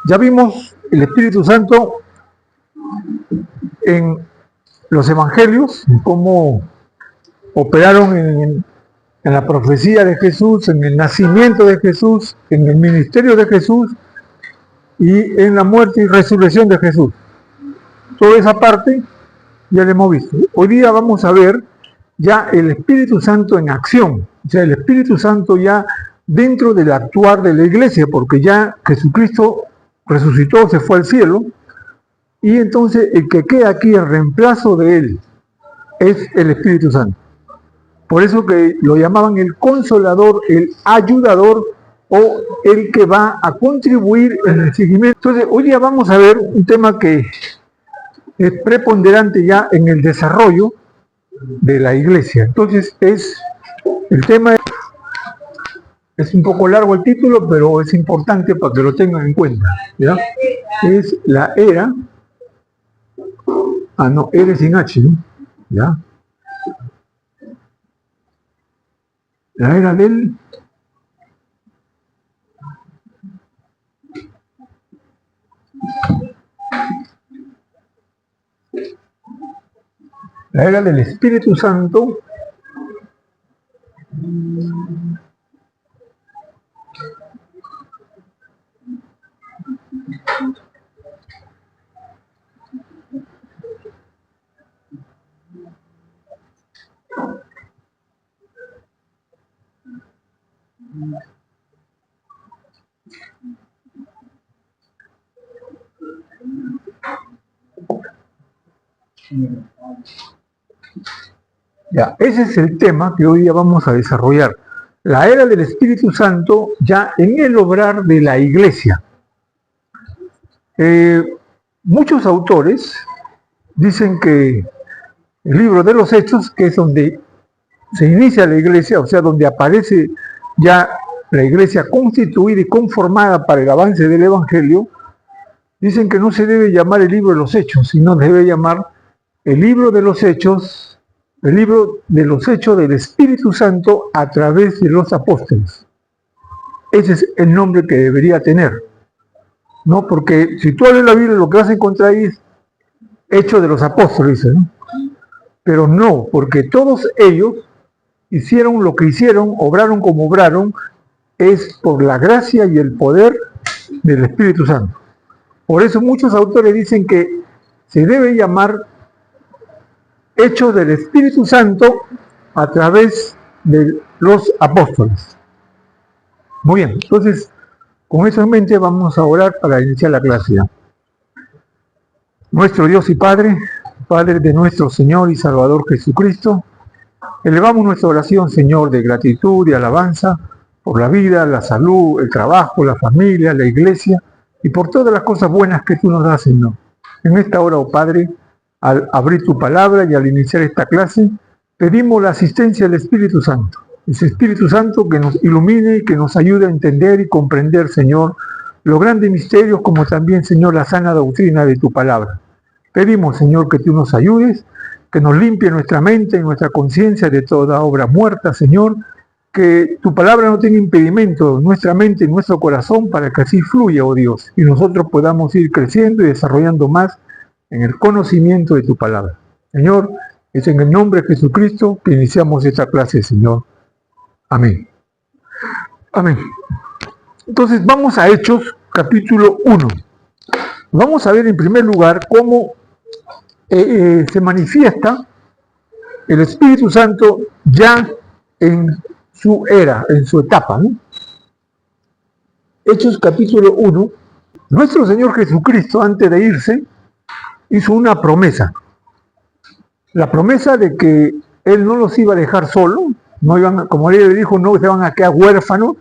Ya vimos el Espíritu Santo en los evangelios, cómo operaron en la profecía de Jesús, en el nacimiento de Jesús, en el ministerio de Jesús y en la muerte y resurrección de Jesús. Toda esa parte ya la hemos visto. Hoy día vamos a ver ya el Espíritu Santo en acción, o sea, el Espíritu Santo ya dentro del actuar de la iglesia, porque ya Jesucristo resucitó, se fue al cielo, y entonces el que queda aquí en reemplazo de él es el Espíritu Santo. Por eso que lo llamaban el consolador, el ayudador o el que va a contribuir en el seguimiento. Entonces, hoy día vamos a ver un tema que es preponderante ya en el desarrollo de la iglesia. Entonces, el tema es un poco largo el título, pero es importante para que lo tengan en cuenta, ¿ya? Es la era, era sin H, ¿no? ¿Ya? La era del Espíritu Santo Ya, ese es el tema que hoy día vamos a desarrollar. La era del Espíritu Santo ya en el obrar de la iglesia. Muchos autores dicen que el libro de los Hechos, que es donde se inicia la iglesia, o sea, donde aparece ya la iglesia constituida y conformada para el avance del Evangelio, dicen que no se debe llamar el libro de los Hechos, sino debe llamar el libro de los Hechos, el libro de los Hechos del Espíritu Santo a través de los apóstoles. Ese es el nombre que debería tener, ¿no? Porque si tú lees la Biblia, lo que vas a encontrar ahí es Hechos de los Apóstoles, dice, ¿no? Pero no, porque todos ellos hicieron lo que hicieron, obraron como obraron, es por la gracia y el poder del Espíritu Santo. Por eso muchos autores dicen que se debe llamar Hechos del Espíritu Santo a través de los apóstoles. Muy bien, entonces con eso en mente vamos a orar para iniciar la clase. Nuestro Dios y Padre, Padre de nuestro Señor y Salvador Jesucristo, elevamos nuestra oración, Señor, de gratitud y alabanza por la vida, la salud, el trabajo, la familia, la iglesia y por todas las cosas buenas que tú nos das, Señor. En esta hora, oh Padre, al abrir tu palabra y al iniciar esta clase, pedimos la asistencia del Espíritu Santo. Ese Espíritu Santo que nos ilumine y que nos ayude a entender y comprender, Señor, los grandes misterios como también, Señor, la sana doctrina de tu palabra. Pedimos, Señor, que tú nos ayudes, que nos limpie nuestra mente y nuestra conciencia de toda obra muerta, Señor, que tu palabra no tenga impedimento en nuestra mente y nuestro corazón para que así fluya, oh Dios, y nosotros podamos ir creciendo y desarrollando más en el conocimiento de tu palabra. Señor, es en el nombre de Jesucristo que iniciamos esta clase, Señor. Amén. Amén. Entonces vamos a Hechos, capítulo 1. Vamos a ver en primer lugar cómo se manifiesta el Espíritu Santo ya en su era, en su etapa, ¿no? Hechos, capítulo 1. Nuestro Señor Jesucristo, antes de irse, hizo una promesa. La promesa de que Él no los iba a dejar solo, no iban, como Él le dijo, no se van a quedar huérfanos,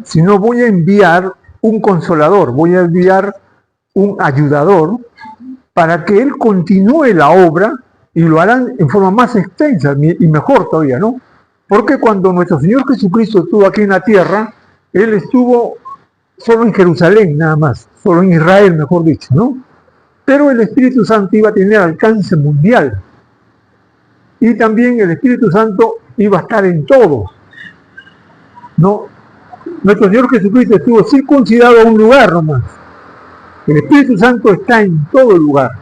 sino voy a enviar un consolador, voy a enviar un ayudador para que Él continúe la obra y lo harán en forma más extensa y mejor todavía, ¿no? Porque cuando nuestro Señor Jesucristo estuvo aquí en la tierra, Él estuvo solo en Jerusalén nada más, solo en Israel, mejor dicho, ¿no? Pero el Espíritu Santo iba a tener alcance mundial. Y también el Espíritu Santo iba a estar en todos, ¿no? Nuestro Señor Jesucristo estuvo circuncidado a un lugar nomás. El Espíritu Santo está en todo lugar,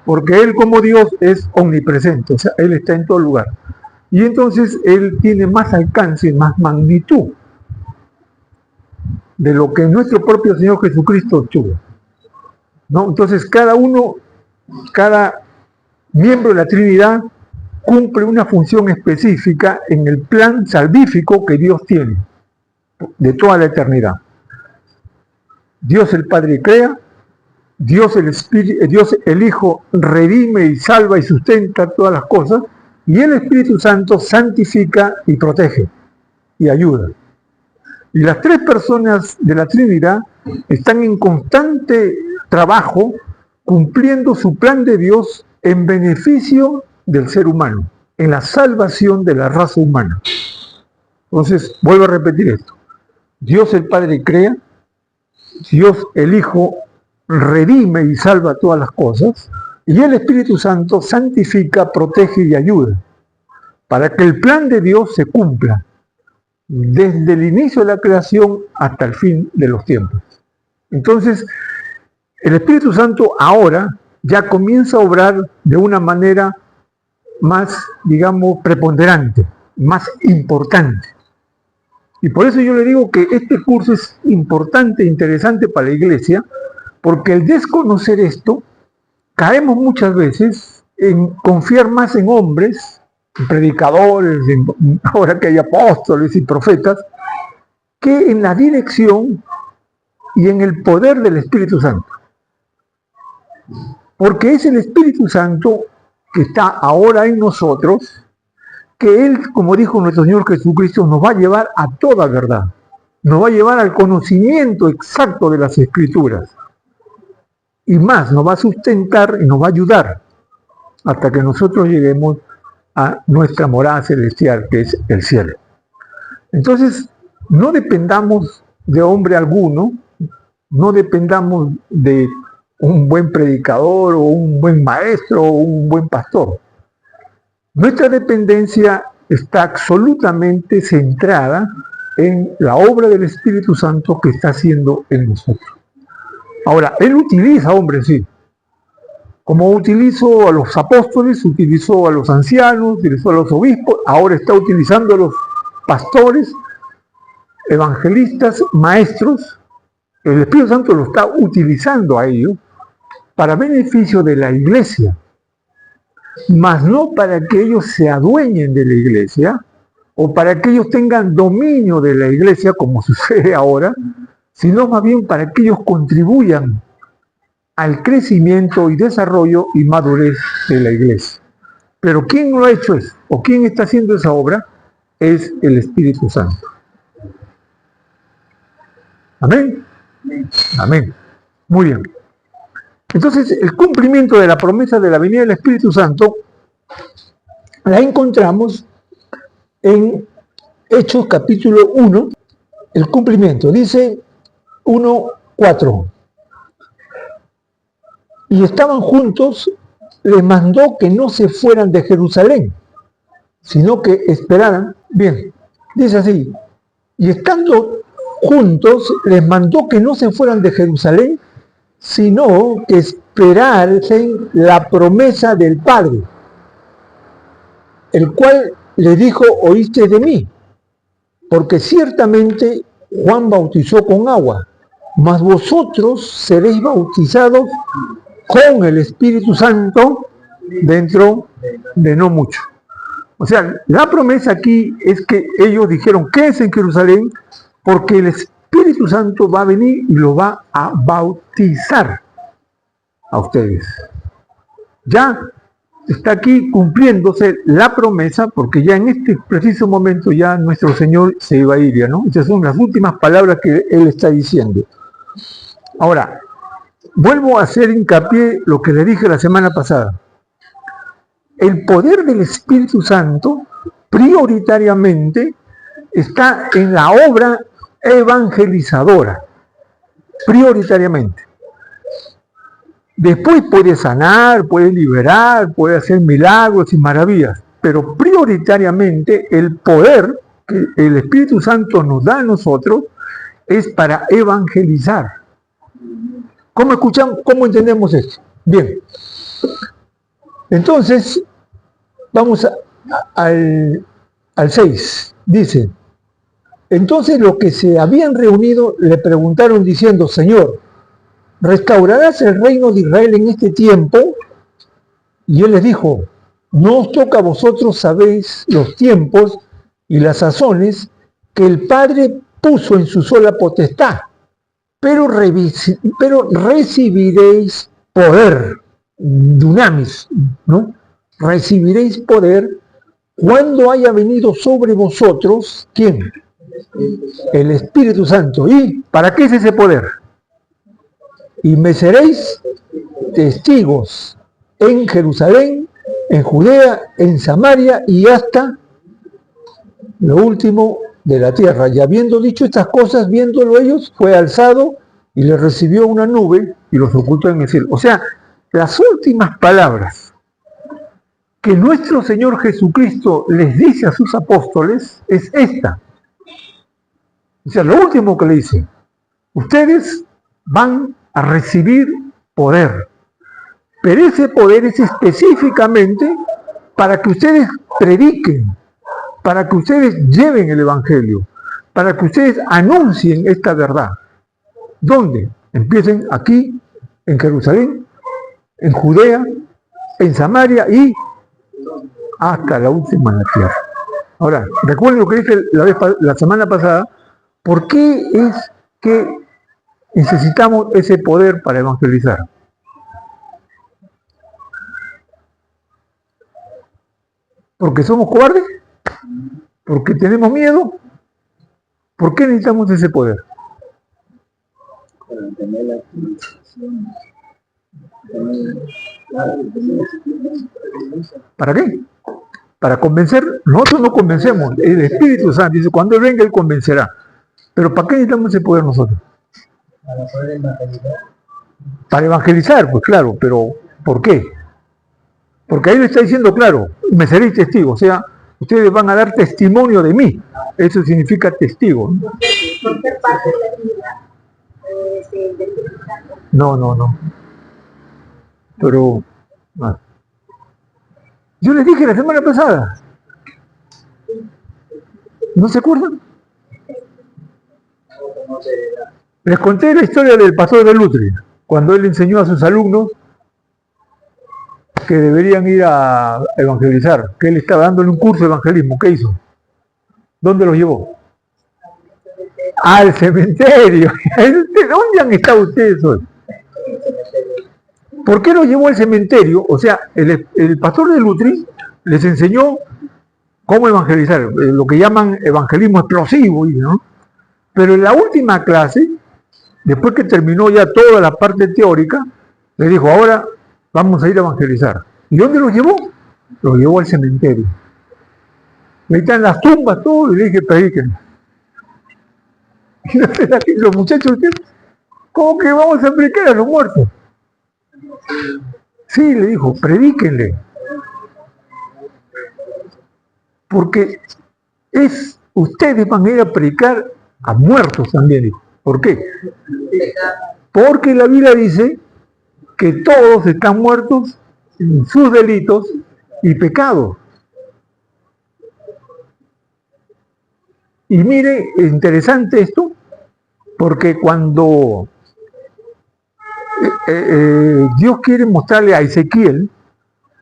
porque Él como Dios es omnipresente, o sea, Él está en todo lugar. Y entonces Él tiene más alcance, más magnitud de lo que nuestro propio Señor Jesucristo tuvo, ¿no? Entonces cada miembro de la Trinidad cumple una función específica en el plan salvífico que Dios tiene de toda la eternidad. Dios el Padre crea, Dios el Hijo redime y salva y sustenta todas las cosas, y el Espíritu Santo santifica y protege y ayuda. Y las tres personas de la Trinidad están en constante trabajo cumpliendo su plan de Dios en beneficio del ser humano, en la salvación de la raza humana. Entonces, vuelvo a repetir esto. Dios el Padre crea, Dios el Hijo redime y salva todas las cosas, y el Espíritu Santo santifica, protege y ayuda, para que el plan de Dios se cumpla, desde el inicio de la creación hasta el fin de los tiempos. Entonces, el Espíritu Santo ahora ya comienza a obrar de una manera más, digamos, preponderante, más importante. Y por eso yo le digo que este curso es importante e interesante para la iglesia, porque al desconocer esto, caemos muchas veces en confiar más en hombres, en predicadores, ahora que hay apóstoles y profetas, que en la dirección y en el poder del Espíritu Santo. Porque es el Espíritu Santo que está ahora en nosotros, que Él, como dijo nuestro Señor Jesucristo, nos va a llevar a toda verdad, nos va a llevar al conocimiento exacto de las Escrituras, y más, nos va a sustentar y nos va a ayudar hasta que nosotros lleguemos a nuestra morada celestial, que es el cielo. Entonces, no dependamos de hombre alguno, no dependamos de un buen predicador o un buen maestro o un buen pastor. Nuestra dependencia está absolutamente centrada en la obra del Espíritu Santo que está haciendo en nosotros. Ahora, Él utiliza hombres, sí. Como utilizó a los apóstoles, utilizó a los ancianos, utilizó a los obispos, ahora está utilizando a los pastores, evangelistas, maestros. El Espíritu Santo lo está utilizando a ellos para beneficio de la iglesia, mas no para que ellos se adueñen de la iglesia o para que ellos tengan dominio de la iglesia, como sucede ahora, sino más bien para que ellos contribuyan al crecimiento y desarrollo y madurez de la iglesia. Pero ¿quién lo ha hecho eso? ¿O quién está haciendo esa obra? Es el Espíritu Santo. ¿Amén? Amén. Muy bien. Entonces, el cumplimiento de la promesa de la venida del Espíritu Santo la encontramos en Hechos capítulo 1, el cumplimiento. Dice 1:4. Y estaban juntos, les mandó que no se fueran de Jerusalén, sino que esperaran. Bien, dice así, y estando juntos, les mandó que no se fueran de Jerusalén, sino que esperasen la promesa del Padre, el cual les dijo, oíste de mí, porque ciertamente Juan bautizó con agua, mas vosotros seréis bautizados con el Espíritu Santo dentro de no mucho. O sea, la promesa aquí es que ellos dijeron, quédense en Jerusalén, porque el Espíritu Santo va a venir y lo va a bautizar a ustedes. Ya está aquí cumpliéndose la promesa, porque ya en este preciso momento ya nuestro Señor se iba a ir, ¿ya no? Estas son las últimas palabras que Él está diciendo. Ahora, vuelvo a hacer hincapié lo que le dije la semana pasada. El poder del Espíritu Santo prioritariamente está en la obra evangelizadora, prioritariamente. Después puede sanar, puede liberar, puede hacer milagros y maravillas, pero prioritariamente el poder que el Espíritu Santo nos da a nosotros es para evangelizar. ¿Cómo escuchamos? ¿Cómo entendemos esto? Bien. Entonces, vamos al 6. Dice, entonces los que se habían reunido le preguntaron diciendo, Señor, ¿restaurarás el reino de Israel en este tiempo? Y él les dijo, no os toca a vosotros, sabéis los tiempos y las sazones que el Padre puso en su sola potestad, pero recibiréis poder, dunamis, ¿no? Recibiréis poder cuando haya venido sobre vosotros, ¿quién? El Espíritu Santo. ¿Y para qué es ese poder? Y me seréis testigos en Jerusalén, en Judea, en Samaria y hasta lo último de la tierra. Y habiendo dicho estas cosas, viéndolo ellos, fue alzado y le recibió una nube y los ocultó en el cielo. O sea, las últimas palabras que nuestro Señor Jesucristo les dice a sus apóstoles es esta. O sea, lo último que le dice, ustedes van a recibir poder, pero ese poder es específicamente para que ustedes prediquen, para que ustedes lleven el Evangelio, para que ustedes anuncien esta verdad. ¿Dónde? Empiecen aquí, en Jerusalén, en Judea, en Samaria y hasta la última en la tierra. Ahora, recuerden lo que dije la semana pasada, ¿por qué es que necesitamos ese poder para evangelizar? ¿Porque somos cobardes? ¿Porque tenemos miedo? ¿Por qué necesitamos ese poder? ¿Para qué? Para convencer. Nosotros no convencemos. El Espíritu Santo dice, cuando Él venga, Él convencerá. ¿Pero para qué necesitamos ese poder nosotros? Para poder evangelizar. Para evangelizar, pues claro, pero ¿por qué? Porque ahí le está diciendo, claro, me seréis testigos, o sea, ustedes van a dar testimonio de mí. Eso significa testigo, ¿no? ¿Por qué parte de la vida del Espíritu Santo? No. Pero, yo les dije la semana pasada. ¿No se acuerdan? Les conté la historia del pastor de Lutri, cuando él enseñó a sus alumnos que deberían ir a evangelizar, que él estaba dándole un curso de evangelismo. ¿Qué hizo? ¿Dónde los llevó? Al cementerio. ¿Dónde han estado ustedes hoy? ¿Por qué los llevó al cementerio? O sea, el pastor de Lutri les enseñó cómo evangelizar, lo que llaman evangelismo explosivo, ¿no? Pero en la última clase, después que terminó ya toda la parte teórica, le dijo, ahora vamos a ir a evangelizar. ¿Y dónde los llevó? Los llevó al cementerio. Ahí están las tumbas, todo, y le dije, prediquen. Y los muchachos, ¿cómo que vamos a predicar a los muertos? Sí, le dijo, predíquenle. Porque ustedes van a ir a predicar a muertos también, dijo. ¿Por qué? Porque la Biblia dice que todos están muertos en sus delitos y pecados. Y mire, interesante esto, porque cuando Dios quiere mostrarle a Ezequiel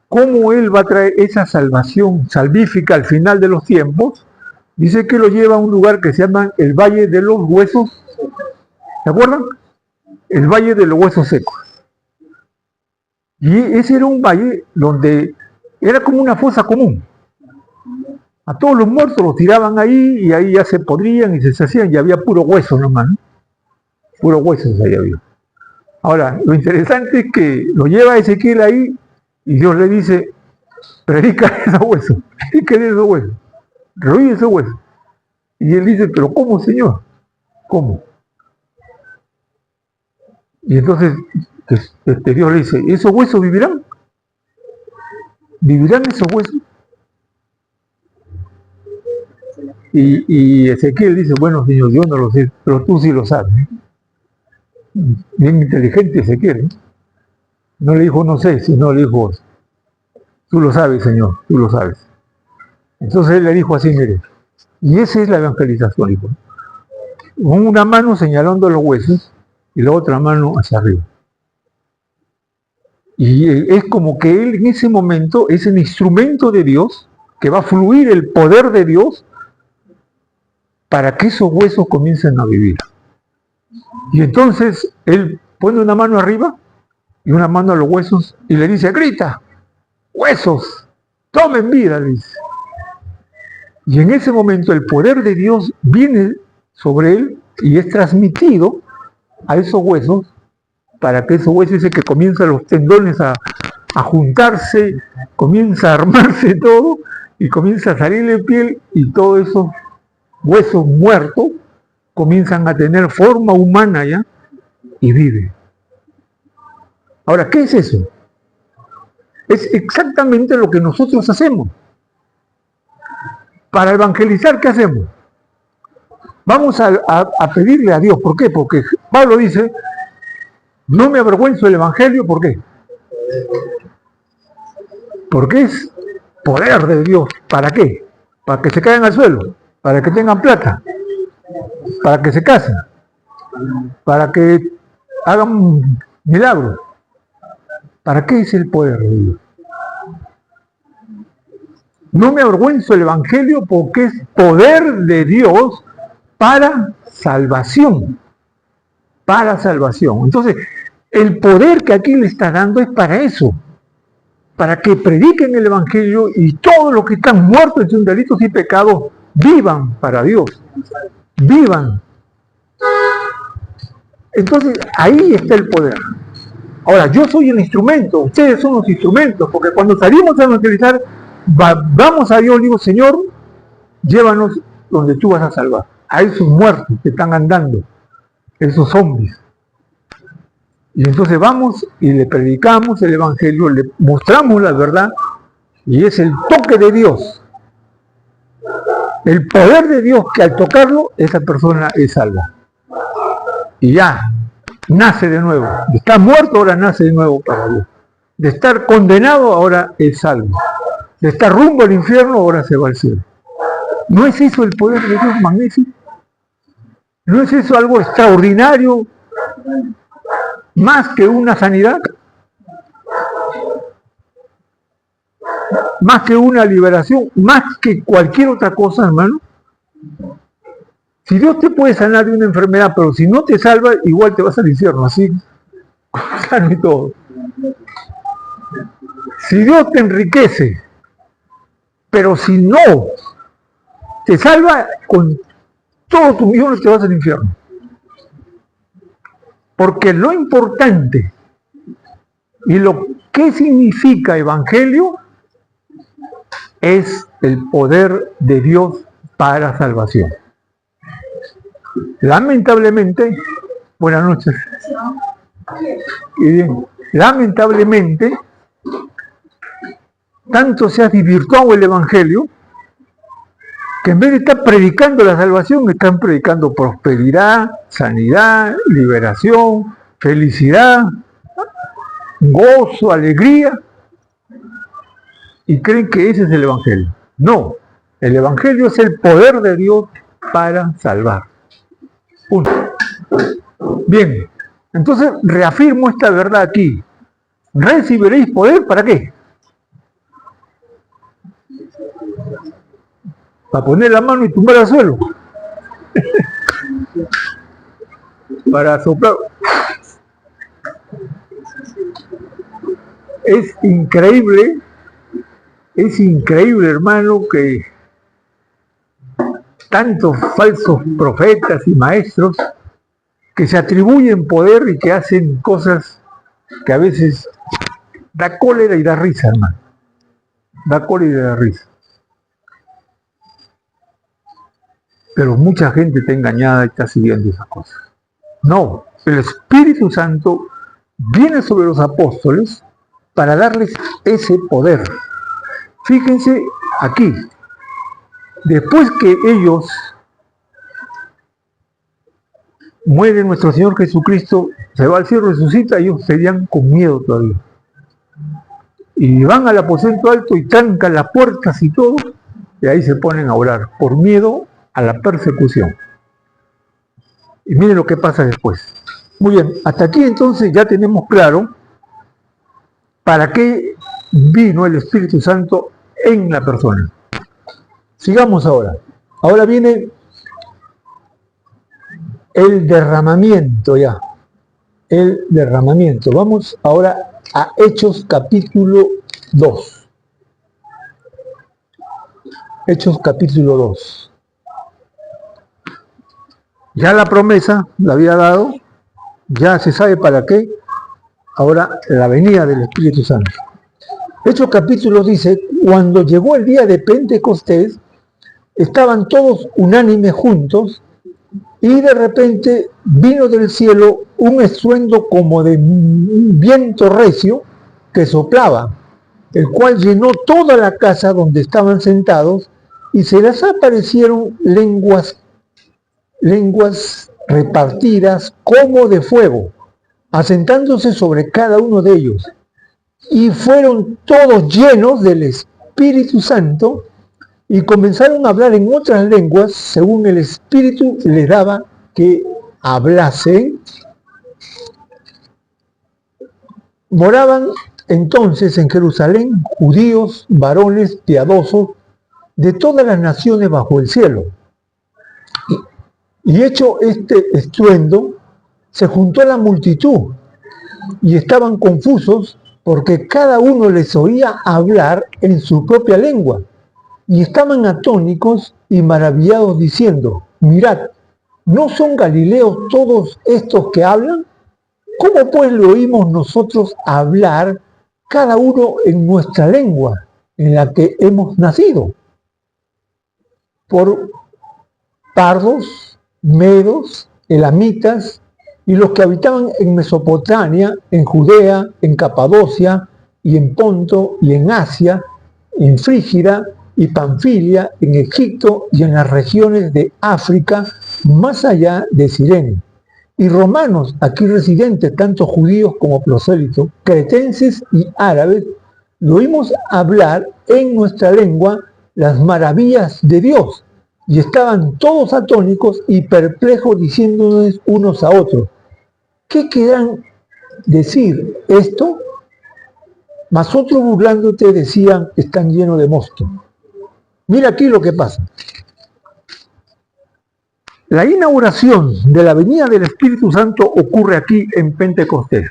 cómo él va a traer esa salvación salvífica al final de los tiempos, dice que lo lleva a un lugar que se llama el Valle de los Huesos. ¿Se acuerdan? El Valle de los Huesos Secos. Y ese era un valle donde era como una fosa común. A todos los muertos los tiraban ahí y ahí ya se podrían y se deshacían y había puro hueso nomás, ¿no? Puro huesos ahí había. Ahora, lo interesante es que lo lleva Ezequiel ahí y Dios le dice, predica esos huesos, predica esos huesos, reúne esos huesos. Y él dice, pero ¿cómo, Señor? ¿Cómo? Y entonces Dios le dice, ¿esos huesos vivirán? ¿Vivirán esos huesos? Y Ezequiel dice, bueno, Señor, yo no lo sé, pero tú sí lo sabes. bien inteligente se quiere. No le dijo no sé, sino le dijo tú lo sabes, Señor, tú lo sabes. Entonces él le dijo así, mire, y esa es la evangelización, hijo. Con una mano señalando los huesos y la otra mano hacia arriba. Y es como que él en ese momento es el instrumento de Dios, que va a fluir el poder de Dios para que esos huesos comiencen a vivir. Y entonces él pone una mano arriba y una mano a los huesos y le dice, grita, huesos, tomen vida, le dice. Y en ese momento el poder de Dios viene sobre él y es transmitido a esos huesos para que esos huesos, ese que comienzan los tendones a juntarse, comienza a armarse todo y comienza a salir de piel y todos esos huesos muertos comienzan a tener forma humana ya y vive. Ahora, ¿qué es eso? Es exactamente lo que nosotros hacemos. Para evangelizar, ¿qué hacemos? Vamos a pedirle a Dios. ¿Por qué? Porque Pablo dice, no me avergüenzo del evangelio. ¿Por qué? Porque es poder de Dios. ¿Para qué? Para que se caigan al suelo, para que tengan plata, para que se casen, para que hagan milagros. ¿Para qué es el poder de Dios? No me avergüenzo del evangelio porque es poder de Dios para salvación. Para salvación. Entonces, el poder que aquí le está dando es para eso. Para que prediquen el evangelio y todos los que están muertos en sus delitos y pecados vivan para Dios. Vivan. Entonces, ahí está el poder. Ahora, yo soy el instrumento, ustedes son los instrumentos, porque cuando salimos a evangelizar, vamos a Dios y digo, Señor, llévanos donde tú vas a salvar. A esos muertos que están andando, esos zombies. Y entonces vamos y le predicamos el evangelio, le mostramos la verdad, y es el toque de Dios. El poder de Dios que al tocarlo, esa persona es salva. Y ya, nace de nuevo. De estar muerto, ahora nace de nuevo para Dios. De estar condenado, ahora es salvo. De estar rumbo al infierno, ahora se va al cielo. ¿No es eso el poder de Dios magnífico? ¿No es eso algo extraordinario? Más que una sanidad. Más que una liberación. Más que cualquier otra cosa, hermano. Si Dios te puede sanar de una enfermedad, pero si no te salva, igual te vas al infierno, así, sano y todo. Si Dios te enriquece, pero si no te salva, con todos tus millones te vas al infierno. Porque lo importante y lo que significa evangelio es el poder de Dios para salvación. Lamentablemente, buenas noches. Y bien, lamentablemente, tanto se ha desvirtuado el evangelio que en vez de estar predicando la salvación, están predicando prosperidad, sanidad, liberación, felicidad, gozo, alegría, y creen que ese es el evangelio. No, el evangelio es el poder de Dios para salvar. Punto. Bien, entonces reafirmo esta verdad aquí. ¿Recibiréis poder para qué? Para poner la mano y tumbar al suelo. Para soplar. Es increíble, hermano, que tantos falsos profetas y maestros que se atribuyen poder y que hacen cosas que a veces da cólera y da risa, hermano. Da cólera y da risa. Pero mucha gente está engañada y está siguiendo esas cosas. No, el Espíritu Santo viene sobre los apóstoles para darles ese poder. Fíjense aquí, después que ellos muere nuestro Señor Jesucristo, se va al cielo, resucita, ellos serían con miedo todavía. Y van al aposento alto y trancan las puertas y todo, y ahí se ponen a orar, por miedo a la persecución. Y miren lo que pasa después. Muy bien, hasta aquí entonces ya tenemos claro para qué vino el Espíritu Santo en la persona. Sigamos ahora. Ahora viene el derramamiento ya. El derramamiento. Vamos ahora a Hechos capítulo 2. Hechos capítulo 2. Ya la promesa la había dado, ya se sabe para qué. Ahora la venida del Espíritu Santo. Hechos capítulo dice, cuando llegó el día de Pentecostés, estaban todos unánimes juntos, y de repente vino del cielo un estruendo como de un viento recio que soplaba, el cual llenó toda la casa donde estaban sentados, y se les aparecieron lenguas repartidas como de fuego, asentándose sobre cada uno de ellos, y fueron todos llenos del Espíritu Santo, y comenzaron a hablar en otras lenguas según el Espíritu les daba que hablasen. Moraban entonces en Jerusalén judíos, varones piadosos de todas las naciones bajo el cielo. Y hecho este estruendo, se juntó la multitud y estaban confusos porque cada uno les oía hablar en su propia lengua. Y estaban atónicos y maravillados diciendo, mirad, ¿no son galileos todos estos que hablan? ¿Cómo pues le oímos nosotros hablar cada uno en nuestra lengua, en la que hemos nacido? Por pardos, medos, elamitas, y los que habitaban en Mesopotamia, en Judea, en Capadocia, y en Ponto, y en Asia, en Frígida, y Panfilia, en Egipto y en las regiones de África, más allá de Cirene. Y romanos, aquí residentes, tanto judíos como prosélitos, cretenses y árabes, lo oímos hablar en nuestra lengua las maravillas de Dios. Y estaban todos atónicos y perplejos, diciéndonos unos a otros, ¿qué querrán decir esto? Mas otros burlándote decían, están llenos de mosto. Mira aquí lo que pasa. La inauguración de la venida del Espíritu Santo ocurre aquí en Pentecostés.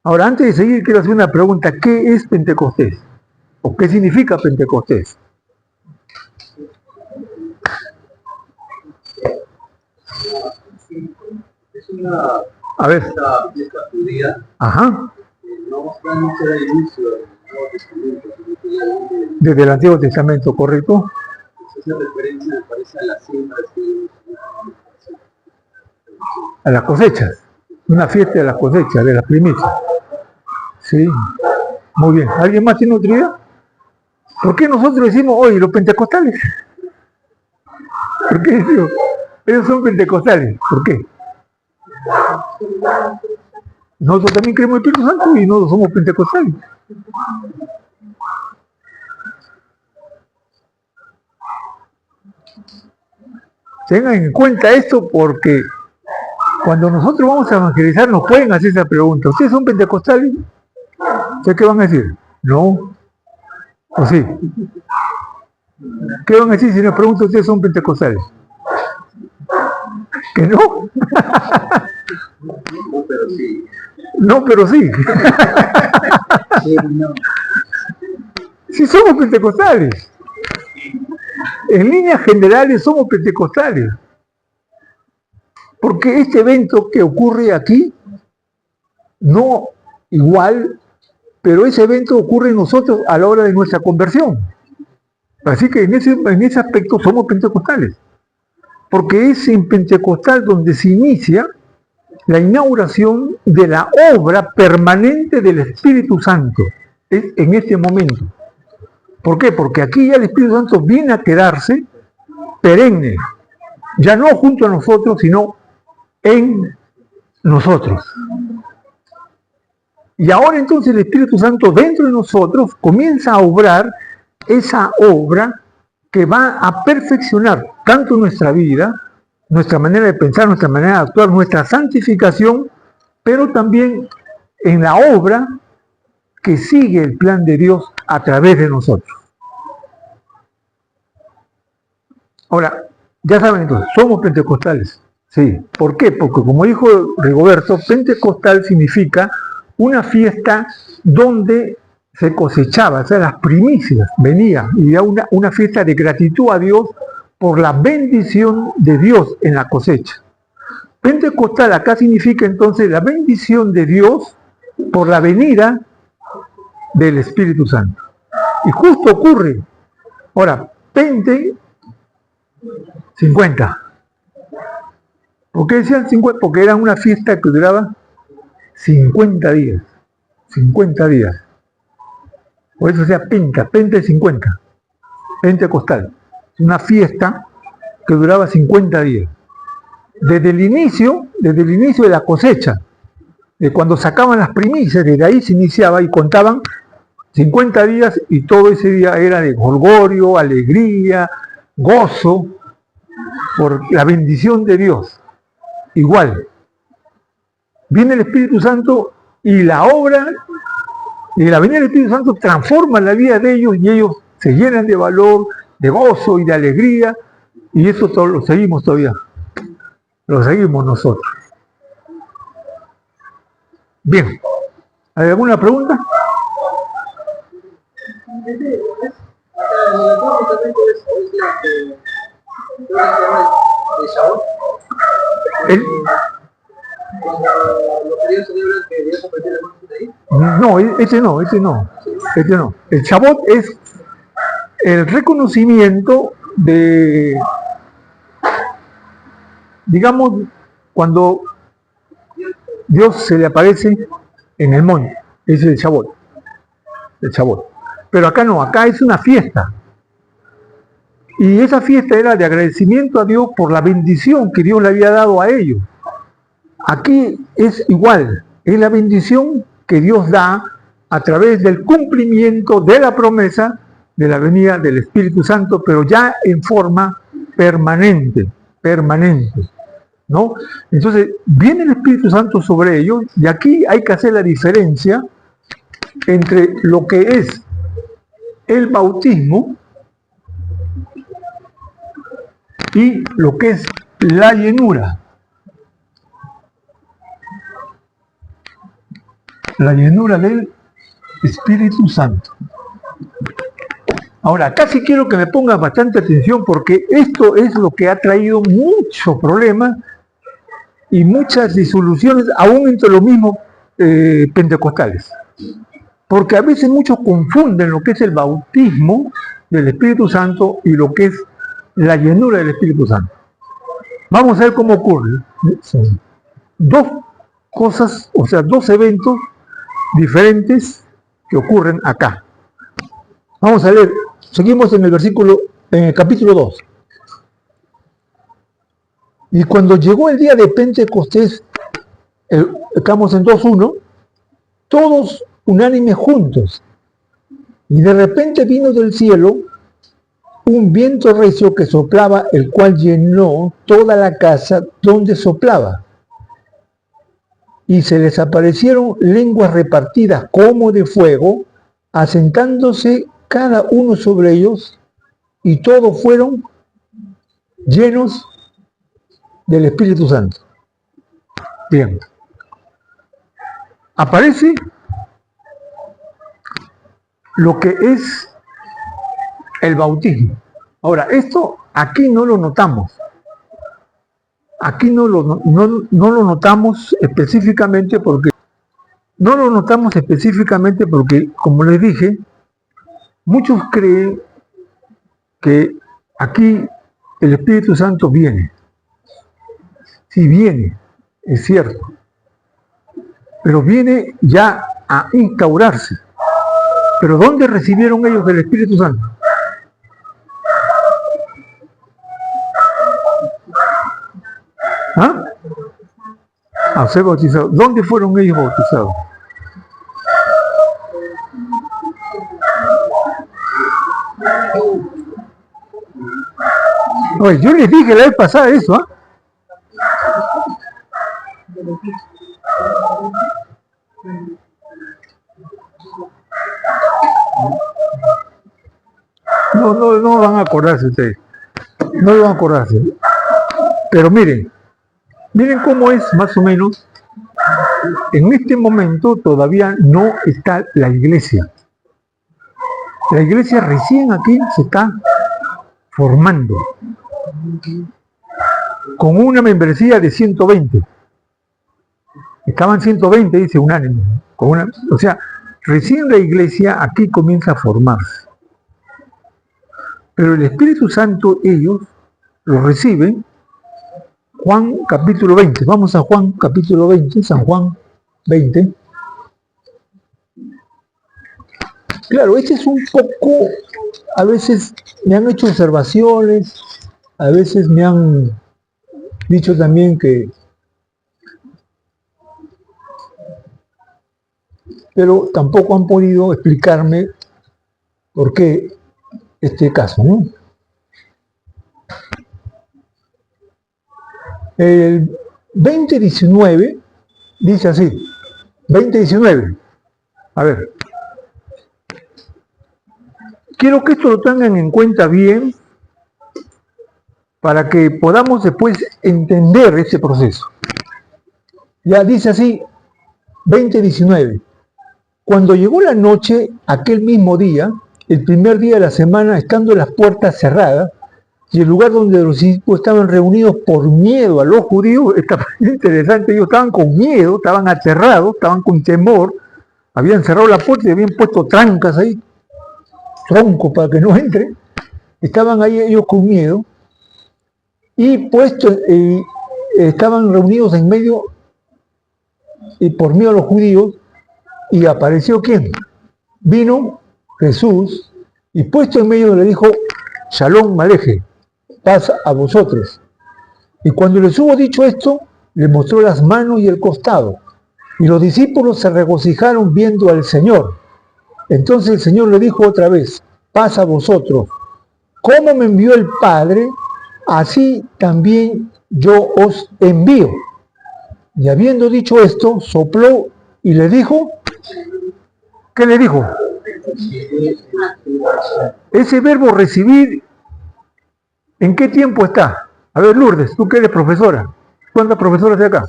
Ahora, antes de seguir, quiero hacer una pregunta. ¿Qué es Pentecostés? ¿O qué significa Pentecostés? Es una fiesta judía. Ajá. No está el inicio del Nuevo Testamento, sino que ya viene Desde el Antiguo Testamento, ¿correcto? esa referencia, me parece, a las siembras A las cosechas. Una fiesta de las cosechas, de las primicias. Sí. Muy bien. ¿Alguien más tiene otra idea? ¿Por qué nosotros decimos, oye, los pentecostales? ¿Por qué decimos? Ellos son pentecostales. ¿Por qué? Nosotros también creemos en el Espíritu Santo y no somos pentecostales. Tengan en cuenta esto porque cuando nosotros vamos a evangelizar nos pueden hacer esa pregunta. ¿Ustedes son pentecostales? ¿Ustedes qué van a decir? No. ¿O sí? ¿Qué van a decir si nos preguntan ustedes son pentecostales? ¿Que no? No, pero sí. No, pero sí. Sí, no. Sí somos pentecostales. En líneas generales somos pentecostales. Porque este evento que ocurre aquí, no igual, pero ese evento ocurre en nosotros a la hora de nuestra conversión. Así que en ese aspecto somos pentecostales. Porque es en Pentecostal donde se inicia la inauguración de la obra permanente del Espíritu Santo. Es en este momento. ¿Por qué? Porque aquí ya el Espíritu Santo viene a quedarse perenne. Ya no junto a nosotros, sino en nosotros. Y ahora entonces el Espíritu Santo dentro de nosotros comienza a obrar esa obra que va a perfeccionar tanto nuestra vida, nuestra manera de pensar, nuestra manera de actuar, nuestra santificación, pero también en la obra que sigue el plan de Dios a través de nosotros. Ahora, ya saben entonces, somos pentecostales. Sí. ¿Por qué? Porque como dijo Rigoberto, pentecostal significa una fiesta donde se cosechaba, o sea, las primicias venía y era una fiesta de gratitud a Dios por la bendición de Dios en la cosecha. Pentecostal acá significa entonces la bendición de Dios por la venida del Espíritu Santo. Y justo ocurre. Ahora, Pente, 50. ¿Por qué decían 50? Porque era una fiesta que duraba 50 días. 50 días. Por eso sea Pente 50. Pentecostal. Una fiesta que duraba 50 días. Desde el inicio de la cosecha, de cuando sacaban las primicias, desde ahí se iniciaba y contaban 50 días y todo ese día era de jolgorio, alegría, gozo, por la bendición de Dios. Igual, viene el Espíritu Santo y la obra y la venida del Espíritu Santo transforma la vida de ellos y ellos se llenan de valor, de gozo y de alegría, y eso todo lo seguimos todavía. Lo seguimos nosotros. Bien. ¿Hay alguna pregunta? No, este no. El Shabbat es el reconocimiento de, digamos, cuando Dios se le aparece en el monte. Ese es el Shabbat. Pero acá no, acá es una fiesta. Y esa fiesta era de agradecimiento a Dios por la bendición que Dios le había dado a ellos. Aquí es igual, es la bendición que Dios da a través del cumplimiento de la promesa de la venida del Espíritu Santo, pero ya en forma permanente, ¿no? Entonces, viene el Espíritu Santo sobre ellos, y aquí hay que hacer la diferencia entre lo que es el bautismo y lo que es la llenura. La llenura del Espíritu Santo. Ahora, acá sí quiero que me pongan bastante atención porque esto es lo que ha traído muchos problemas y muchas disoluciones aún entre los mismos pentecostales. Porque a veces muchos confunden lo que es el bautismo del Espíritu Santo y lo que es la llenura del Espíritu Santo. Vamos a ver cómo ocurre. Son dos cosas, o sea, dos eventos diferentes que ocurren acá. Vamos a leer, seguimos en el capítulo 2. Y cuando llegó el día de Pentecostés, estamos en 2:1, todos unánimes juntos, y de repente vino del cielo un viento recio que soplaba, el cual llenó toda la casa donde soplaba. Y se les aparecieron lenguas repartidas como de fuego, asentándose cada uno sobre ellos, y todos fueron llenos del Espíritu Santo. Bien. Aparece lo que es el bautismo. Ahora, esto aquí no lo notamos. Aquí no lo notamos específicamente porque como les dije, muchos creen que aquí el Espíritu Santo viene. Sí viene, es cierto, pero viene ya a instaurarse. ¿Pero dónde recibieron ellos el Espíritu Santo? ¿Ah? a ser bautizados. ¿Dónde fueron ellos bautizados? Oye, yo les dije la vez pasada eso, ¿ah? No van a acordarse ustedes. No van a acordarse. Pero miren cómo es más o menos. En este momento todavía no está la iglesia. La iglesia recién aquí se está formando. Con una membresía de 120. Estaban 120, dice unánime. O sea, recién la iglesia aquí comienza a formarse. Pero el Espíritu Santo ellos lo reciben. Juan capítulo 20. Vamos a Juan capítulo 20, San Juan 20. Claro, este es un poco, a veces me han hecho observaciones, a veces me han dicho también que, pero tampoco han podido explicarme por qué este caso, ¿no? El 2019 dice así, 2019, a ver, quiero que esto lo tengan en cuenta bien para que podamos después entender este proceso. Ya dice así, 2019, cuando llegó la noche, aquel mismo día, el primer día de la semana, estando las puertas cerradas, y el lugar donde los discípulos estaban reunidos por miedo a los judíos, está interesante, ellos estaban con miedo, estaban aterrados, estaban con temor, habían cerrado la puerta y habían puesto trancas ahí, troncos para que no entre, estaban ahí ellos con miedo, y estaban reunidos en medio, y por miedo a los judíos, y apareció ¿quién? Vino Jesús, y puesto en medio le dijo, Shalom Aleje, paz a vosotros. Y cuando les hubo dicho esto, le mostró las manos y el costado. Y los discípulos se regocijaron viendo al Señor. Entonces el Señor le dijo otra vez, paz a vosotros. Como me envió el Padre, así también yo os envío. Y habiendo dicho esto, sopló y le dijo, ¿qué le dijo? Ese verbo recibir, ¿en qué tiempo está? A ver, Lourdes, tú que eres profesora. ¿Cuántas profesoras hay acá?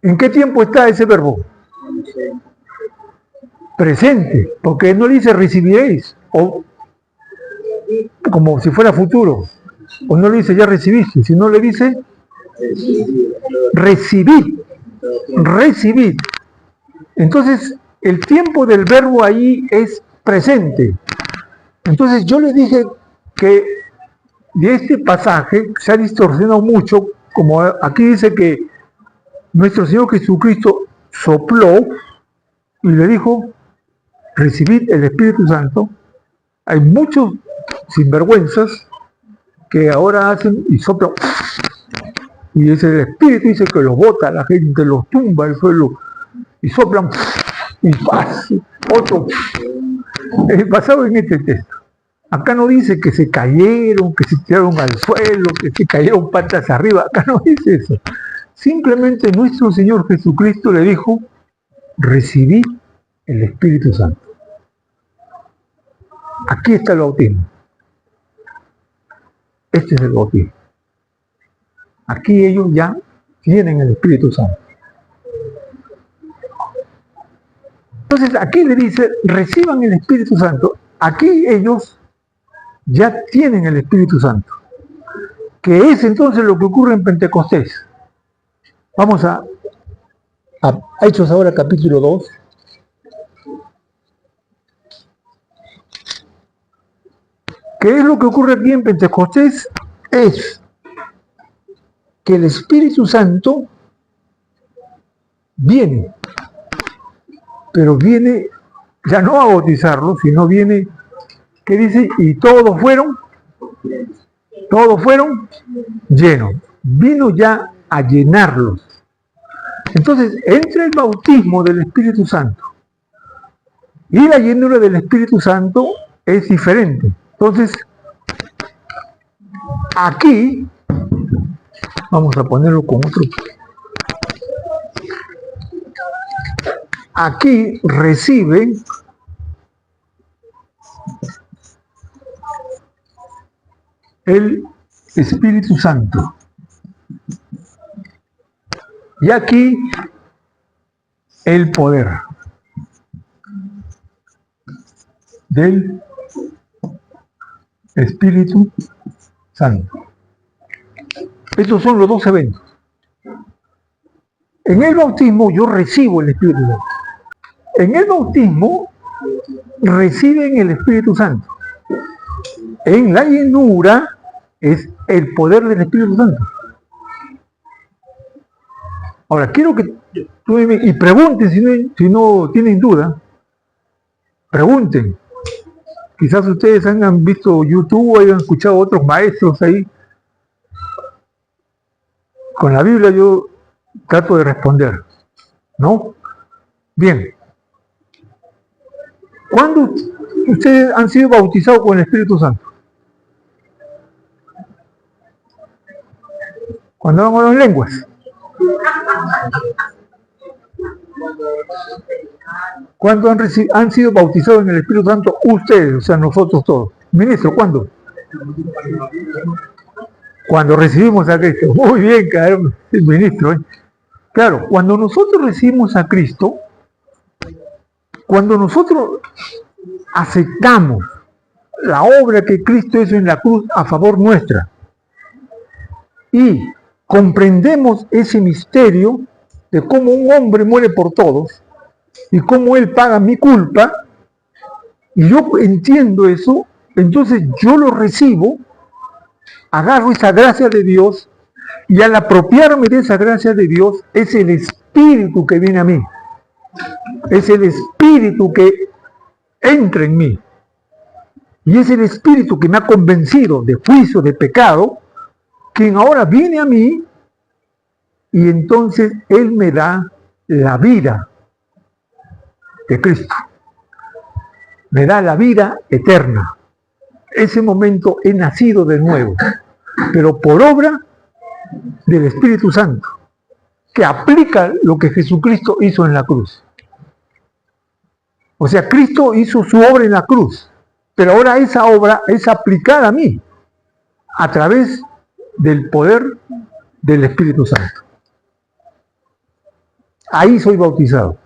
¿En qué tiempo está ese verbo? Presente, porque no le dice recibiréis, o como si fuera futuro, o no le dice ya recibiste, sino le dice recibid, recibid. Entonces, el tiempo del verbo ahí es presente. Entonces, yo le dije que de este pasaje se ha distorsionado mucho, como aquí dice que nuestro Señor Jesucristo sopló y le dijo, recibid el Espíritu Santo. Hay muchos sinvergüenzas que ahora hacen y soplan, y es el Espíritu, dice que los bota a la gente, los tumba al suelo, y soplan, y paz, otro, basado en este texto. Acá no dice que se cayeron, que se tiraron al suelo, que se cayeron patas arriba, acá no dice eso. Simplemente nuestro Señor Jesucristo le dijo, recibid el Espíritu Santo. Aquí está el bautismo. Este es el bautismo. Aquí ellos ya tienen el Espíritu Santo. Entonces aquí le dice, reciban el Espíritu Santo. Aquí ellos ya tienen el Espíritu Santo. Que es entonces lo que ocurre en Pentecostés. Vamos a Hechos ahora capítulo 2. ¿Qué es lo que ocurre aquí en Pentecostés? Es que el Espíritu Santo viene, pero viene ya no a bautizarlo, sino viene, ¿qué dice? Y todos fueron llenos. Vino ya a llenarlos. Entonces, entre el bautismo del Espíritu Santo y la llenura del Espíritu Santo es diferente. Entonces, aquí, vamos a ponerlo con otro. Aquí reciben el Espíritu Santo. Y aquí el poder del Espíritu Santo. Estos son los dos eventos. En el bautismo yo recibo el Espíritu Santo. En el bautismo reciben el Espíritu Santo. En la llenura es el poder del Espíritu Santo. Ahora, quiero que y pregunten si no tienen duda. Pregunten. Quizás ustedes hayan visto YouTube o hayan escuchado a otros maestros ahí. Con la Biblia yo trato de responder. ¿No? Bien. ¿Cuándo ustedes han sido bautizados con el Espíritu Santo? Cuando van a hablar en lenguas. ¿Cuándo han sido bautizados en el Espíritu Santo ustedes, o sea, nosotros todos? Ministro, ¿cuándo? Cuando recibimos a Cristo. Muy bien, caramba, ministro. Claro, cuando nosotros recibimos a Cristo, cuando nosotros aceptamos la obra que Cristo hizo en la cruz a favor nuestra y comprendemos ese misterio de cómo un hombre muere por todos y cómo Él paga mi culpa, y yo entiendo eso, entonces yo lo recibo, agarro esa gracia de Dios, y al apropiarme de esa gracia de Dios, es el Espíritu que viene a mí, es el Espíritu que entra en mí, y es el Espíritu que me ha convencido de juicio, de pecado, quien ahora viene a mí, y entonces Él me da la vida de Cristo. Me da la vida eterna. Ese momento he nacido de nuevo, pero por obra del Espíritu Santo, que aplica lo que Jesucristo hizo en la cruz. O sea, Cristo hizo su obra en la cruz, pero ahora esa obra es aplicada a mí, a través del poder del Espíritu Santo. Ahí soy bautizado.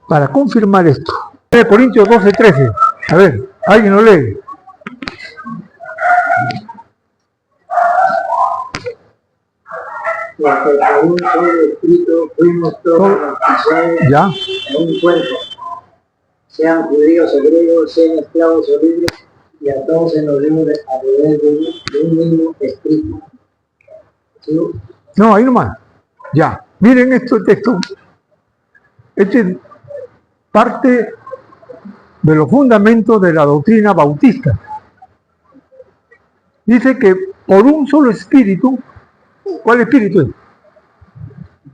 Para confirmar esto, 1 Corintios 12:13. A ver, ¿alguien lo lee? Porque por un solo Espíritu fuimos todos bautizados ¿Ya? en un cuerpo, sean judíos o griegos, sean esclavos o libres, y a todos se nos dio a través de un mismo Espíritu. ¿Sí? No, ahí nomás. Ya. Miren este texto. Este es parte de los fundamentos de la doctrina bautista. Dice que por un solo espíritu, ¿cuál espíritu es?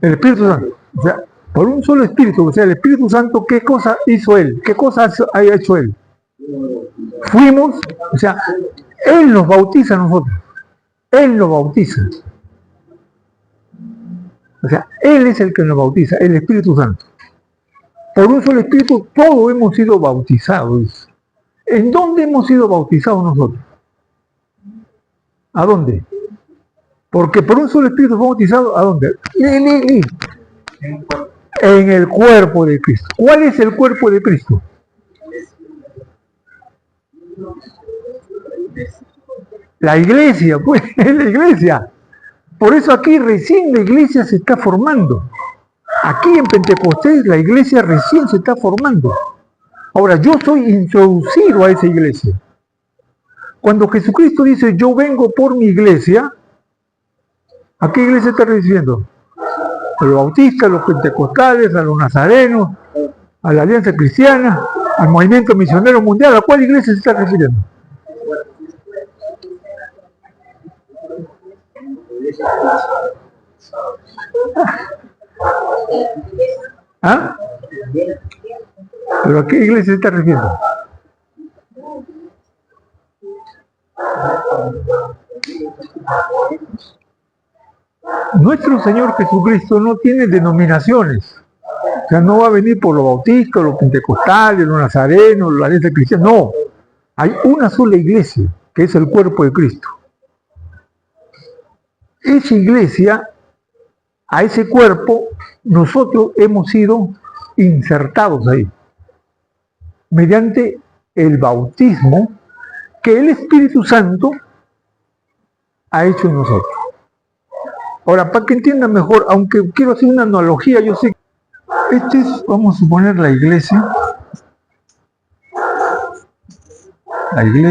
El Espíritu Santo. O sea, por un solo espíritu, o sea, el Espíritu Santo, ¿qué cosa hizo Él? ¿Qué cosa ha hecho Él? Fuimos, o sea, Él nos bautiza a nosotros. Él nos bautiza. O sea, Él es el que nos bautiza, el Espíritu Santo. Por un solo espíritu todos hemos sido bautizados. ¿En dónde hemos sido bautizados nosotros? ¿A dónde? Porque por un solo espíritu fue bautizado, ¿a dónde? En el cuerpo de Cristo. ¿Cuál es el cuerpo de Cristo? La iglesia, pues, es la iglesia. Por eso aquí recién la iglesia se está formando. Aquí en Pentecostés la iglesia recién se está formando. Ahora, yo soy introducido a esa iglesia. Cuando Jesucristo dice, yo vengo por mi iglesia, ¿a qué iglesia está recibiendo? A los bautistas, a los pentecostales, a los nazarenos, a la Alianza Cristiana, al Movimiento Misionero Mundial. ¿A cuál iglesia se está refiriendo? ¿Ah? ¿Pero a qué iglesia se está refiriendo? Nuestro Señor Jesucristo no tiene denominaciones. O sea, no va a venir por los bautistas, los pentecostales, los nazarenos, la iglesia cristiana. No. Hay una sola iglesia, que es el cuerpo de Cristo. Esa iglesia, a ese cuerpo, nosotros hemos sido insertados ahí, mediante el bautismo que el Espíritu Santo ha hecho en nosotros. Ahora, para que entiendan mejor, aunque quiero hacer una analogía, yo sé que este es, vamos a suponer, la iglesia ahí.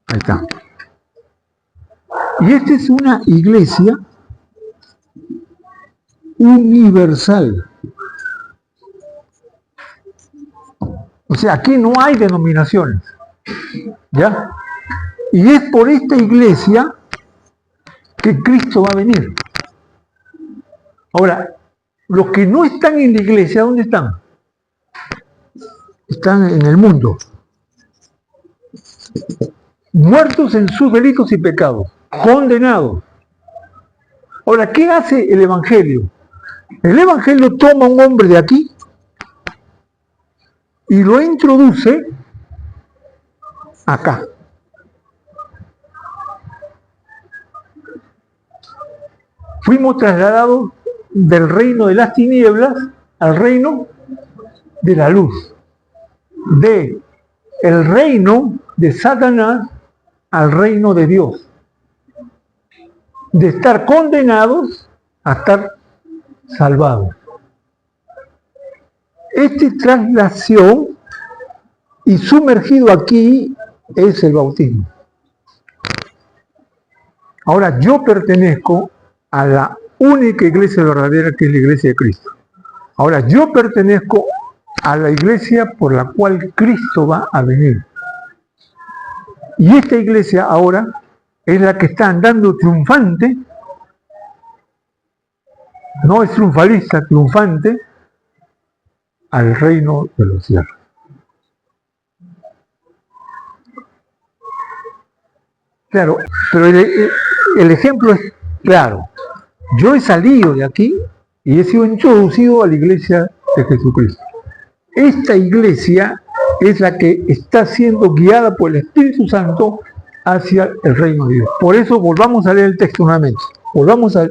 Ahí está. Y esta es una iglesia universal. O sea, aquí no hay denominaciones. ¿Ya? Y es por esta iglesia que Cristo va a venir. Ahora, los que no están en la iglesia, ¿dónde están? Están en el mundo. Muertos en sus delitos y pecados. Condenados. Ahora, ¿qué hace el Evangelio? El Evangelio toma a un hombre de aquí y lo introduce acá. Fuimos trasladados del reino de las tinieblas al reino de la luz. De el reino de Satanás al reino de Dios. De estar condenados a estar salvados. Esta traslación y sumergido aquí es el bautismo. Ahora, yo pertenezco a la única iglesia verdadera, que es la iglesia de Cristo. Ahora, yo pertenezco a la iglesia por la cual Cristo va a venir. Y esta iglesia ahora es la que está andando triunfante, no es triunfalista, triunfante, al reino de los cielos. Claro, pero el ejemplo es claro. Yo he salido de aquí y he sido introducido a la iglesia de Jesucristo. Esta iglesia es la que está siendo guiada por el Espíritu Santo hacia el reino de Dios. Por eso volvamos a leer el texto nuevamente. Volvamos al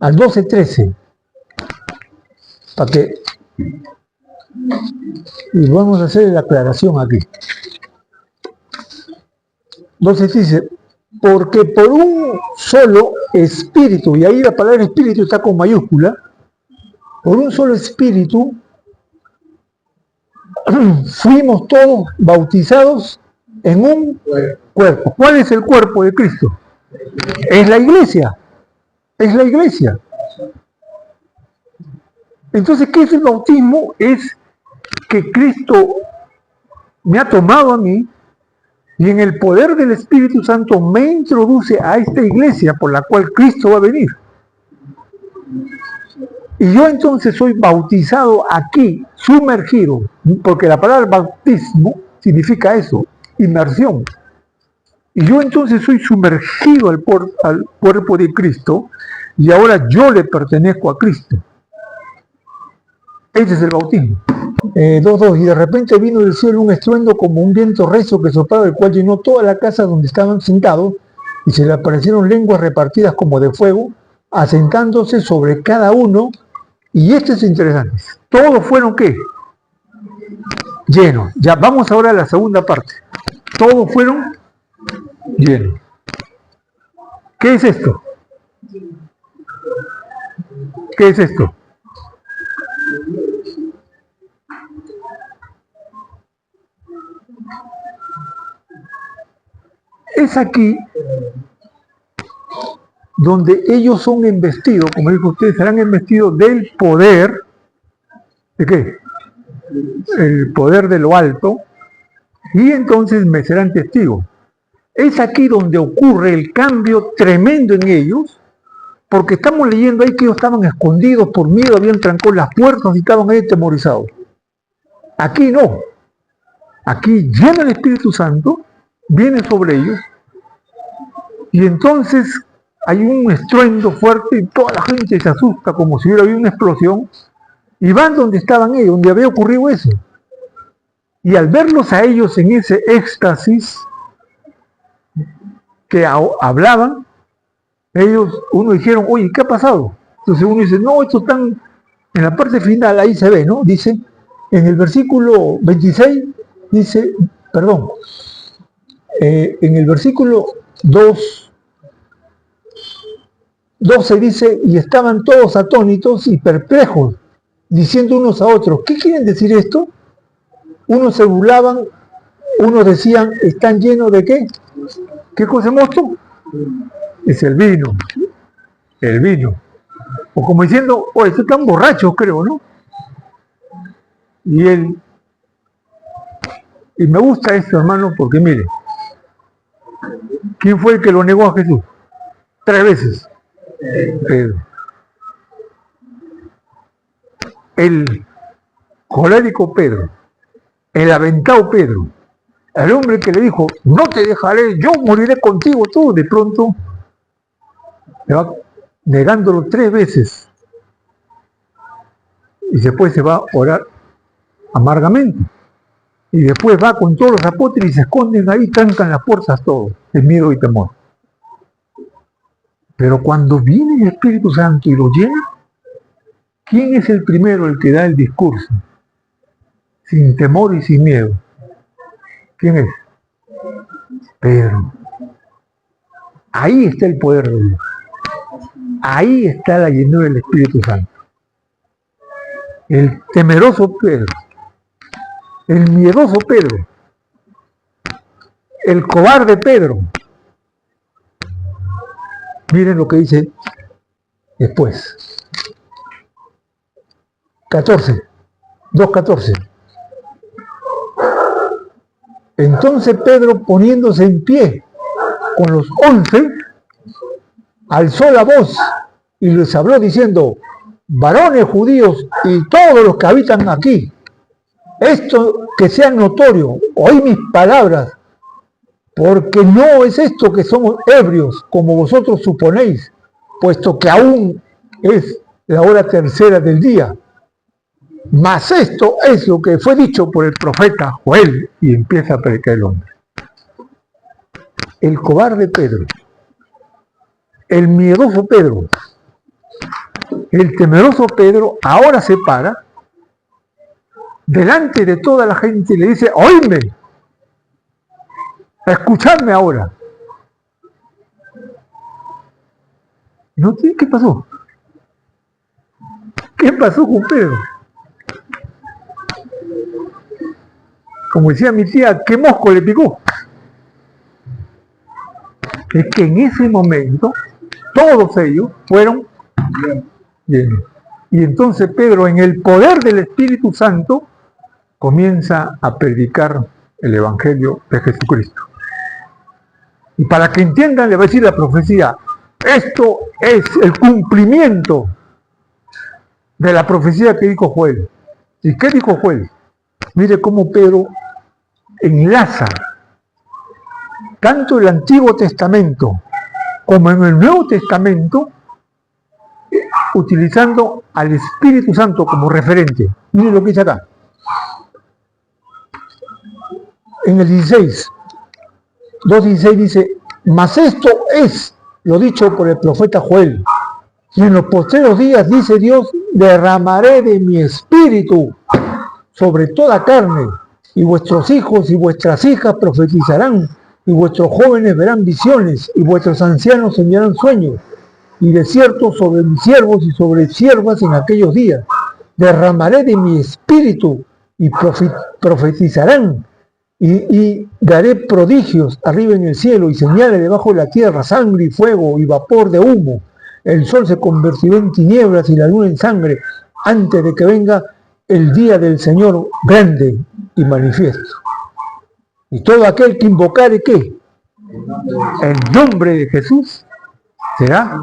12:13. Para que y vamos a hacer la aclaración aquí. Entonces dice, porque por un solo espíritu, y ahí la palabra espíritu está con mayúscula, por un solo espíritu fuimos todos bautizados en un cuerpo. ¿Cuál es el cuerpo de Cristo? Es la iglesia. Es la iglesia. Entonces, ¿qué es el bautismo? Es que Cristo me ha tomado a mí y en el poder del Espíritu Santo me introduce a esta iglesia por la cual Cristo va a venir. Y yo entonces soy bautizado aquí, sumergido, porque la palabra bautismo significa eso, inmersión. Y yo entonces soy sumergido al cuerpo de Cristo y ahora yo le pertenezco a Cristo. Ese es el bautismo. 2:2. Y de repente vino del cielo un estruendo como un viento recio que soplaba, el cual llenó toda la casa donde estaban sentados, y se le aparecieron lenguas repartidas como de fuego, asentándose sobre cada uno. Y esto es interesante. Todos fueron ¿qué? Llenos. Ya vamos ahora a la segunda parte. Todos fueron llenos. ¿Qué es esto? ¿Qué es esto? Es aquí donde ellos son embestidos, como dijo usted, serán embestidos del poder, ¿de qué? El poder de lo alto, y entonces me serán testigos. Es aquí donde ocurre el cambio tremendo en ellos, porque estamos leyendo ahí que ellos estaban escondidos por miedo, habían trancado las puertas y estaban ahí atemorizados. Aquí no. Aquí llena el Espíritu Santo, viene sobre ellos, y entonces hay un estruendo fuerte y toda la gente se asusta como si hubiera habido una explosión, y van donde estaban ellos, donde había ocurrido eso. Y al verlos a ellos en ese éxtasis que hablaban, uno dijeron, oye, ¿qué ha pasado? Entonces uno dice, no, esto están en la parte final, ahí se ve, ¿no? Dice, en el versículo 26, dice, perdón, en el versículo 12 dice, y estaban todos atónitos y perplejos, diciendo unos a otros, ¿qué quieren decir esto? Unos se burlaban, unos decían, ¿están llenos de qué? ¿Qué cosa es mosto? Es el vino. El vino. O como diciendo, oye, estos están borrachos, creo, ¿no? Y me gusta esto, hermano, porque mire, ¿quién fue el que lo negó a Jesús? 3 veces. Pedro. El colérico Pedro, el aventado Pedro, el hombre que le dijo, no te dejaré, yo moriré contigo, tú, de pronto le va negándolo 3 veces y después se va a orar amargamente y después va con todos los apóstoles y se esconden ahí, trancan las puertas todos, de miedo y temor. Pero cuando viene el Espíritu Santo y lo llena, ¿quién es el primero el que da el discurso? Sin temor y sin miedo. ¿Quién es? Pedro. Ahí está el poder de Dios. Ahí está la llenura del Espíritu Santo. El temeroso Pedro. El miedoso Pedro. El cobarde Pedro. Miren lo que dice después. 2:14. Entonces Pedro, poniéndose en pie con los 11, alzó la voz y les habló diciendo, varones judíos y todos los que habitan aquí, esto que sea notorio, oí mis palabras, porque no es esto que somos ebrios, como vosotros suponéis, puesto que aún es la hora tercera del día. Mas esto es lo que fue dicho por el profeta Joel, y empieza a predicar el hombre. El cobarde Pedro, el miedoso Pedro, el temeroso Pedro, ahora se para delante de toda la gente y le dice, oídme, escuchadme ahora. ¿No? ¿Qué pasó? ¿Qué pasó con Pedro? Como decía mi tía, ¿qué mosco le picó? Es que en ese momento todos ellos fueron llenos. Y entonces Pedro, en el poder del Espíritu Santo, comienza a predicar el Evangelio de Jesucristo. Y para que entiendan, le va a decir la profecía, esto es el cumplimiento de la profecía que dijo Joel. ¿Y qué dijo Joel? Mire cómo Pedro enlaza tanto el Antiguo Testamento como en el Nuevo Testamento, utilizando al Espíritu Santo como referente. Mire lo que dice acá. En el 2:16 dice, mas esto es lo dicho por el profeta Joel. Y en los postreros días, dice Dios, derramaré de mi espíritu sobre toda carne, y vuestros hijos y vuestras hijas profetizarán, y vuestros jóvenes verán visiones, y vuestros ancianos soñarán sueños, y de cierto sobre mis siervos y sobre siervas en aquellos días derramaré de mi espíritu, y profetizarán, y daré prodigios arriba en el cielo, y señales debajo de la tierra, sangre y fuego, y vapor de humo. El sol se convertirá en tinieblas y la luna en sangre, antes de que venga el día del Señor grande y manifiesto. Y todo aquel que invocare, ¿qué? El nombre de Jesús será.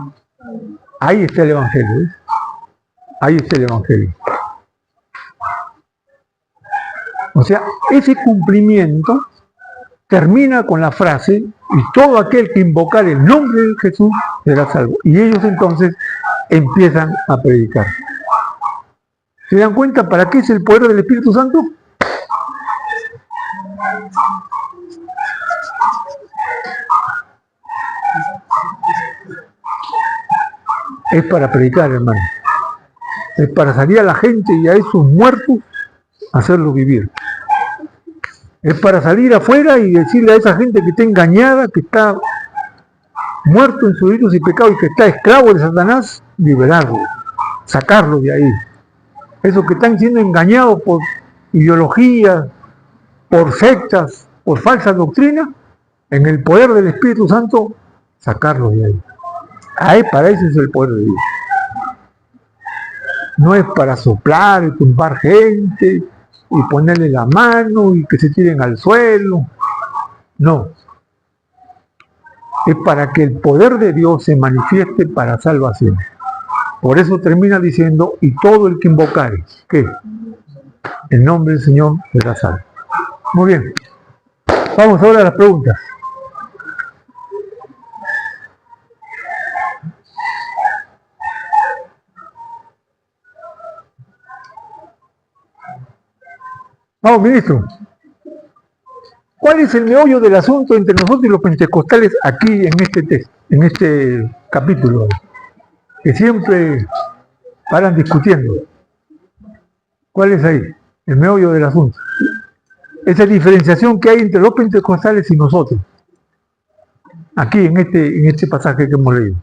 Ahí está el Evangelio. ¿Eh? Ahí está el Evangelio. O sea, ese cumplimiento termina con la frase, y todo aquel que invocar el nombre de Jesús será salvo. Y ellos entonces empiezan a predicar. ¿Se dan cuenta para qué es el poder del Espíritu Santo? Es para predicar, hermano. Es para salir a la gente y a esos muertos hacerlos vivir. Es para salir afuera y decirle a esa gente que está engañada, que está muerto en sus delitos y pecados y que está esclavo de Satanás, liberarlo, sacarlo de ahí. Esos que están siendo engañados por ideologías, por sectas, por falsas doctrinas, en el poder del Espíritu Santo, sacarlos de ahí. Ahí para eso es el poder de Dios. No es para soplar y tumbar gente y ponerle la mano y que se tiren al suelo. No. Es para que el poder de Dios se manifieste para salvación. Por eso termina diciendo, y todo el que invocare, ¿qué? El nombre del Señor será salvo. Muy bien. Vamos ahora a las preguntas. Vamos, ministro. ¿Cuál es el meollo del asunto entre nosotros y los pentecostales aquí en este texto, en este capítulo? Que siempre paran discutiendo. ¿Cuál es ahí? El meollo del asunto. Esa diferenciación que hay entre los pentecostales y nosotros. Aquí, en este pasaje que hemos leído.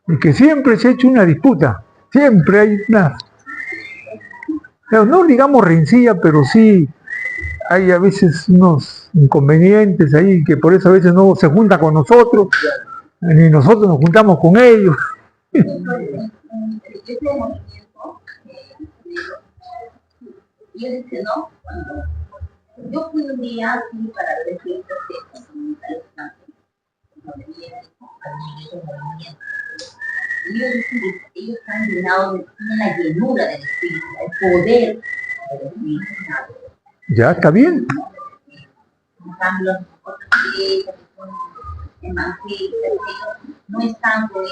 Y que siempre se ha hecho una disputa, siempre hay una, no digamos rencilla, pero sí hay a veces unos inconvenientes ahí, que por eso a veces no se junta con nosotros, ni nosotros nos juntamos con ellos. Yo dije, no, yo fui un día así para ver si y ellos dicen que ellos están llenados, tienen la llenura del Espíritu, el poder del Espíritu. Ya, está bien. En cambio, las otras iglesias que son evangélicas, ellos no están con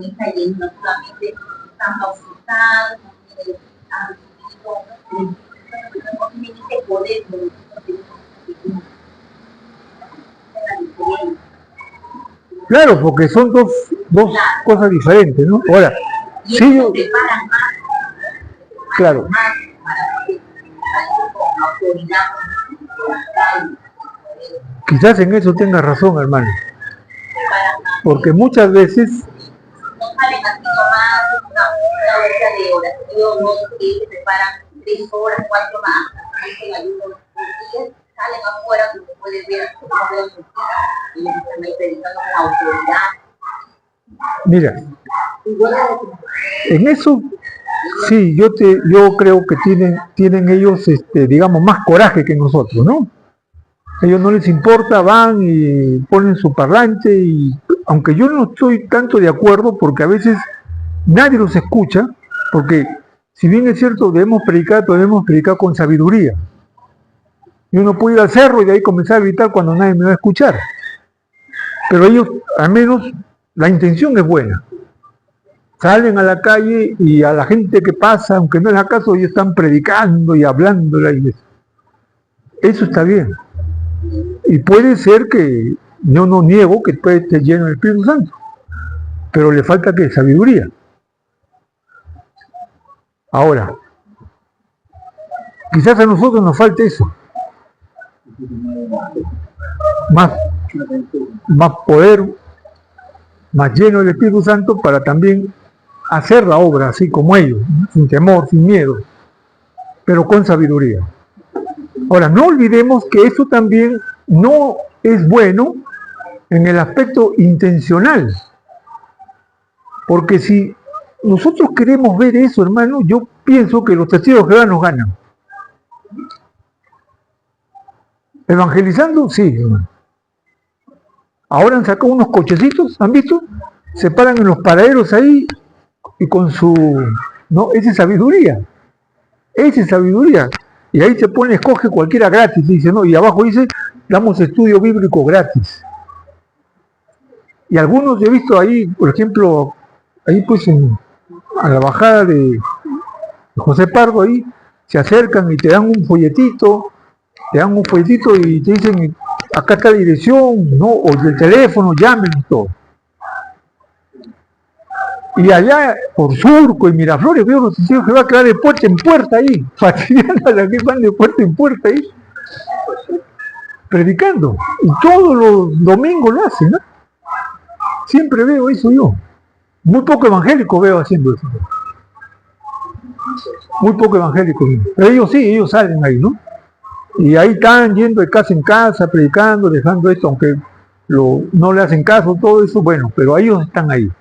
esa llenura, solamente están bautizados, no tienen ese poder de los Espíritu. Claro, porque son dos cosas diferentes, ¿no? Ahora, y sí, yo, preparan más, claro, quizás en eso tenga razón, hermano, porque muchas veces no salen así nomás, una hora de oración, no que se preparan 3 horas, 4 más, hacen ayuno salen afuera, como puedes ver, y están ahí predicando con autoridad. mira, en eso sí, yo creo que tienen ellos, digamos, más coraje que nosotros, ¿no? A ellos no les importa, van y ponen su parlante, y aunque yo no estoy tanto de acuerdo, porque a veces nadie los escucha, porque si bien es cierto debemos predicar, pero debemos predicar con sabiduría. Y uno puede ir al cerro y de ahí comenzar a gritar cuando nadie me va a escuchar. Pero ellos, al menos, la intención es buena. Salen a la calle y a la gente que pasa, aunque no es acaso, ellos están predicando y hablando de la iglesia. Eso está bien. Y puede ser que, yo no niego que puede estar lleno del Espíritu Santo, pero le falta que sabiduría. Ahora, quizás a nosotros nos falte eso. Más poder, más lleno del Espíritu Santo para también hacer la obra así como ellos, sin temor, sin miedo, pero con sabiduría. Ahora, no olvidemos que eso también no es bueno en el aspecto intencional. Porque si nosotros queremos ver eso, hermano, yo pienso que los testigos de Jehová nos ganan. Evangelizando, sí, hermano. Ahora han sacado unos cochecitos, ¿han visto? Se paran en los paraderos ahí y con su... No, esa es sabiduría. Esa es sabiduría. Y ahí se pone, escoge cualquiera gratis, dice, ¿no? Y abajo dice, damos estudio bíblico gratis. Y algunos he visto ahí, por ejemplo, ahí pues a la bajada de José Pardo, ahí se acercan y te dan un folletito y te dicen, acá está la dirección, ¿no? O el teléfono, llámenos todo. Y allá, por Surco y Miraflores, veo los testigos que va a quedar de puerta en puerta ahí, fastidiando a la que van de puerta en puerta ahí, predicando. Y todos los domingos lo hacen, ¿no? Siempre veo eso yo. Muy poco evangélico veo haciendo eso. Muy poco evangélico. Pero ellos sí, ellos salen ahí, ¿no? Y ahí están yendo de casa en casa, predicando, dejando esto, aunque no le hacen caso, todo eso, bueno, pero ellos están ahí.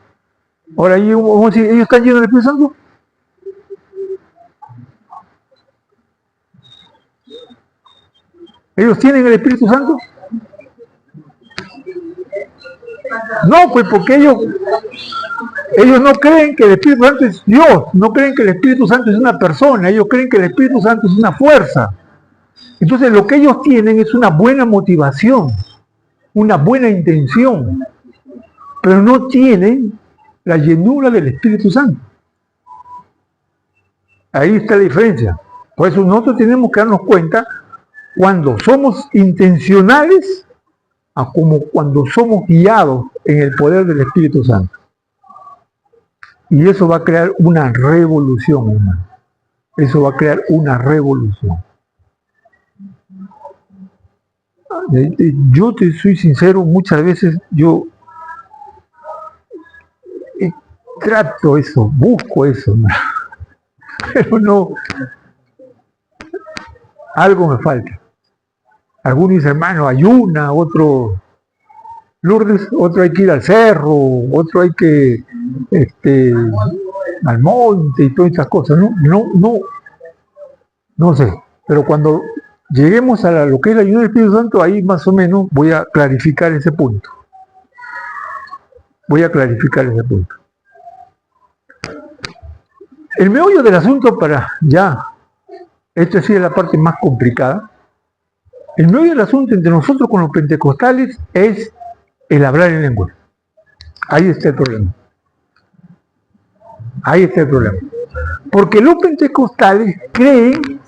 Ahora, ¿ellos están llenos del Espíritu Santo? ¿Ellos tienen el Espíritu Santo? No, pues porque ellos no creen que el Espíritu Santo es Dios, no creen que el Espíritu Santo es una persona, ellos creen que el Espíritu Santo es una fuerza. Entonces lo que ellos tienen es una buena motivación, una buena intención, pero no tienen la llenura del Espíritu Santo. Ahí está la diferencia. Por eso nosotros tenemos que darnos cuenta cuando somos intencionales a como cuando somos guiados en el poder del Espíritu Santo. Y eso va a crear una revolución, hermano. Eso va a crear una revolución. Yo te soy sincero, muchas veces yo trato eso, busco eso, hermano. Pero no, algo me falta. Algunos hermanos ayuna, otro Lourdes, otro hay que ir al cerro, otro hay que al monte y todas estas cosas. No sé, pero cuando lleguemos a lo que es la ayuda del Espíritu Santo, ahí más o menos voy a clarificar ese punto. El meollo del asunto esto sí es la parte más complicada. El meollo del asunto entre nosotros con los pentecostales es el hablar en lengua. Ahí está el problema. Porque los pentecostales creen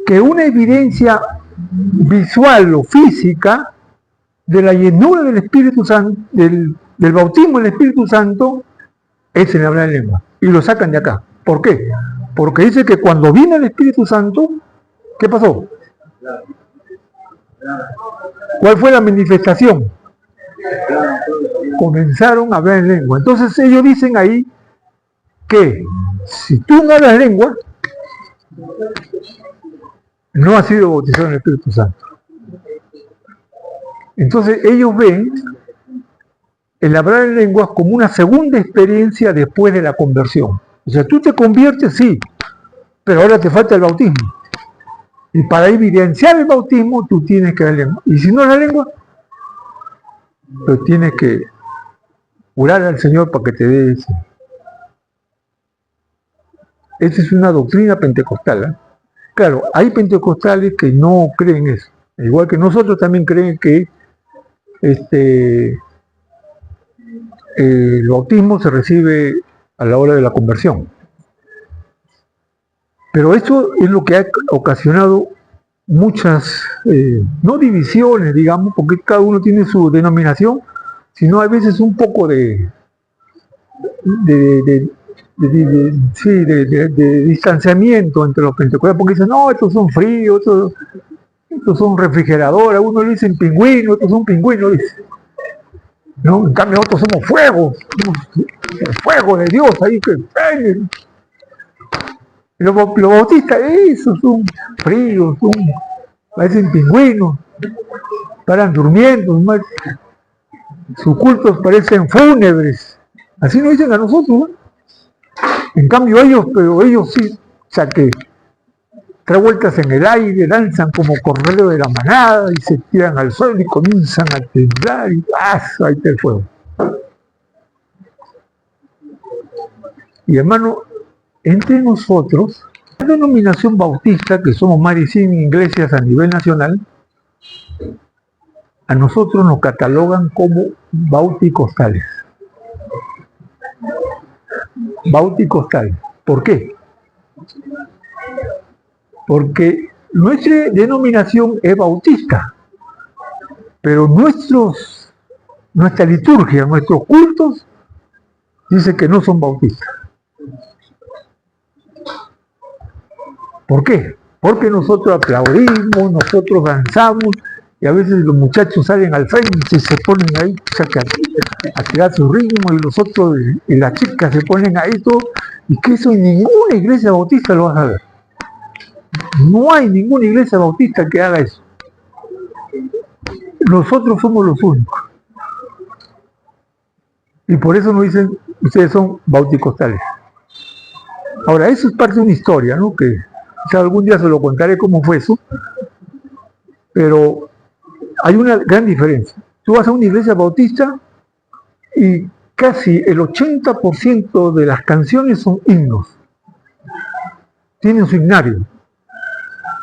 que una evidencia visual o física de la llenura del Espíritu Santo, del bautismo del Espíritu Santo, es el hablar en lengua. Y lo sacan de acá. ¿Por qué? Porque dice que cuando vino el Espíritu Santo, ¿qué pasó? ¿Cuál fue la manifestación? Comenzaron a hablar en lengua. Entonces ellos dicen ahí que si tú no hablas lengua, no has sido bautizado en el Espíritu Santo. Entonces ellos ven el hablar en lenguas como una segunda experiencia después de la conversión. O sea, tú te conviertes, sí, pero ahora te falta el bautismo. Y para evidenciar el bautismo, tú tienes que hablar lengua. Y si no hablas lengua, pues tienes que orar al Señor para que te dé eso. Esa es una doctrina pentecostal, ¿eh? Claro, hay pentecostales que no creen eso. Igual que nosotros también creen que el bautismo se recibe a la hora de la conversión. Pero eso es lo que ha ocasionado muchas, no divisiones, digamos, porque cada uno tiene su denominación, sino a veces un poco de distanciamiento entre los pentecostales, porque dicen, no, estos son fríos, estos son refrigeradores, uno le dicen pingüinos, estos son pingüinos, dice. ¿No? En cambio nosotros somos fuego, el fuego de Dios ahí que los bautistas, esos son fríos, parecen pingüinos, paran durmiendo, Sus cultos parecen fúnebres. Así nos dicen a nosotros, ¿no? En cambio ellos sí, o sea que 3 vueltas en el aire, danzan como cordero de la manada y se tiran al suelo y comienzan a temblar y ahí está el fuego. Y hermano, entre nosotros, la denominación bautista, que somos más de 100 iglesias a nivel nacional, a nosotros nos catalogan como bauticostales. Bauticostales. ¿Por qué? Porque nuestra denominación es bautista, pero nuestra liturgia, nuestros cultos, dice que no son bautistas. ¿Por qué? Porque nosotros aplaudimos, nosotros danzamos, y a veces los muchachos salen al frente y se ponen ahí, o sea, a tirar su ritmo, y los otros, y las chicas se ponen ahí todo, y que eso en ninguna iglesia bautista lo vas a ver. No hay ninguna iglesia bautista que haga eso. Nosotros somos los únicos. Y por eso nos dicen, ustedes son bauticostales. Ahora, eso es parte de una historia, ¿no? Que o sea, algún día se lo contaré cómo fue eso. Pero hay una gran diferencia. Tú vas a una iglesia bautista y casi el 80% de las canciones son himnos. Tienen su himnario.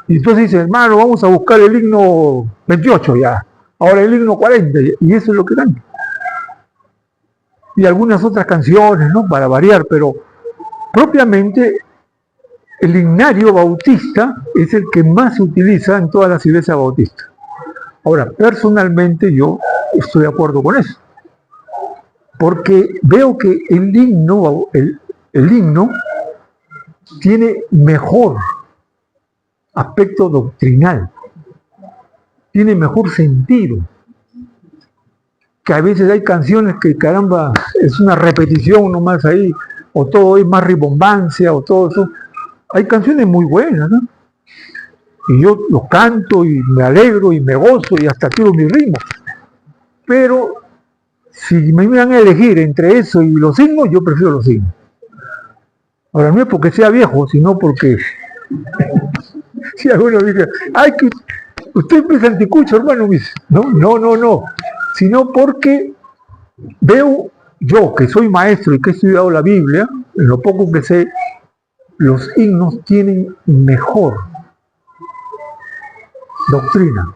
Y entonces dicen, hermano, vamos a buscar el himno 28 ya. Ahora el himno 40. Y eso es lo que dan. Y algunas otras canciones, ¿no? Para variar, pero propiamente el himnario bautista es el que más se utiliza en todas las iglesias bautistas. Ahora, personalmente yo estoy de acuerdo con eso. Porque veo que el himno tiene mejor aspecto doctrinal, tiene mejor sentido. Que a veces hay canciones que caramba, es una repetición nomás ahí, o todo es más rimbombancia, o todo eso. Hay canciones muy buenas, ¿no? Y yo los canto y me alegro y me gozo y hasta tiro mi ritmo. Pero si me van a elegir entre eso y los himnos, yo prefiero los himnos. Ahora no es porque sea viejo, sino porque si alguno dice, ay, que usted es anticucho, hermano, no, sino porque veo yo, que soy maestro y que he estudiado la Biblia, en lo poco que sé, los himnos tienen mejor doctrina,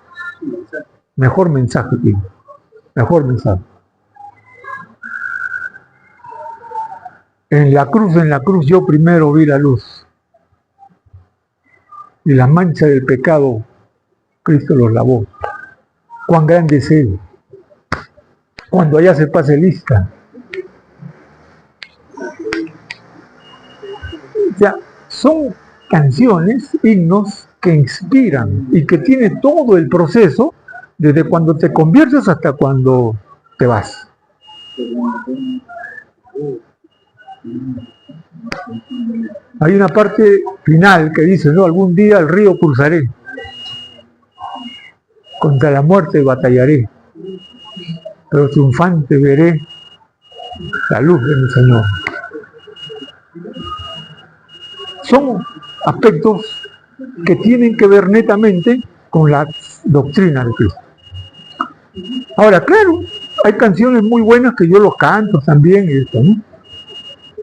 mejor mensaje, mejor mensaje. En la cruz yo primero vi la luz y la mancha del pecado Cristo los lavó. Cuán grande es Él. Cuando allá se pase lista. O sea, son canciones, himnos que inspiran y que tiene todo el proceso desde cuando te conviertes hasta cuando te vas. Hay una parte final que dice, ¿no? Algún día el río cruzaré, contra la muerte batallaré, pero triunfante veré la luz de mi Señor. Son aspectos que tienen que ver netamente con la doctrina de Cristo. Ahora, claro, hay canciones muy buenas que yo los canto también, ¿no?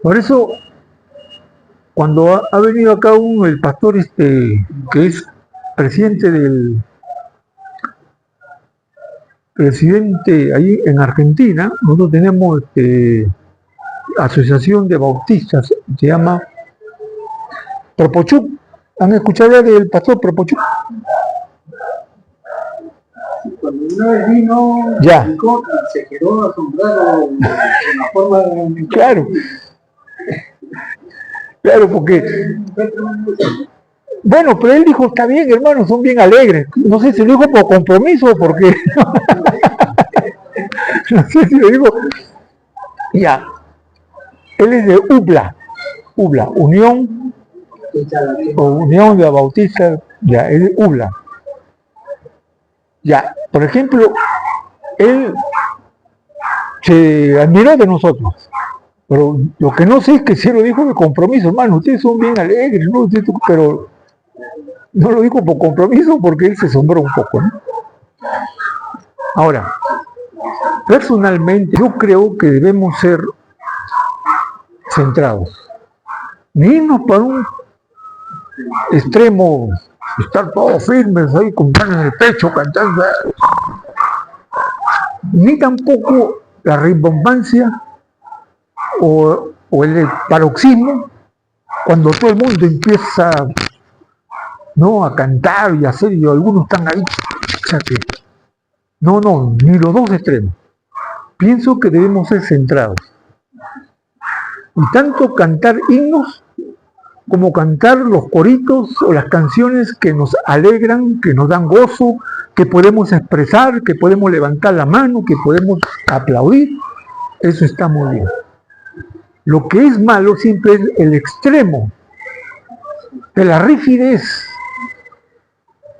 Por eso, cuando ha venido acá el pastor que es presidente ahí en Argentina, nosotros tenemos asociación de bautistas, se llama Propochuc. ¿Han escuchado del pastor Propochuc? Cuando una vez vino, ya. Se quedó asombrado en la forma de... Claro, porque... Bueno, pero él dijo, está bien, hermano, son bien alegres. No sé si lo dijo por compromiso o por qué. No sé si lo dijo... Ya. Él es de UBLA, Unión de Bautistas, ya, es de UBLA. Ya, por ejemplo, él se admiró de nosotros. Pero lo que no sé es que si lo dijo de compromiso, hermano, ustedes son bien alegres, ¿no? Pero no lo dijo por compromiso porque él se asombró un poco, ¿no? Ahora, personalmente yo creo que debemos ser centrados, ni irnos para un extremo, estar todos firmes ahí con manos en el pecho cantando, ni tampoco la rimbombancia o el paroxismo cuando todo el mundo empieza, ¿no?, a cantar y a hacer, y algunos están ahí, o sea que no, ni los dos extremos. Pienso que debemos ser centrados y tanto cantar himnos como cantar los coritos o las canciones que nos alegran, que nos dan gozo, que podemos expresar, que podemos levantar la mano, que podemos aplaudir. Eso está muy bien. Lo que es malo siempre es el extremo de la rigidez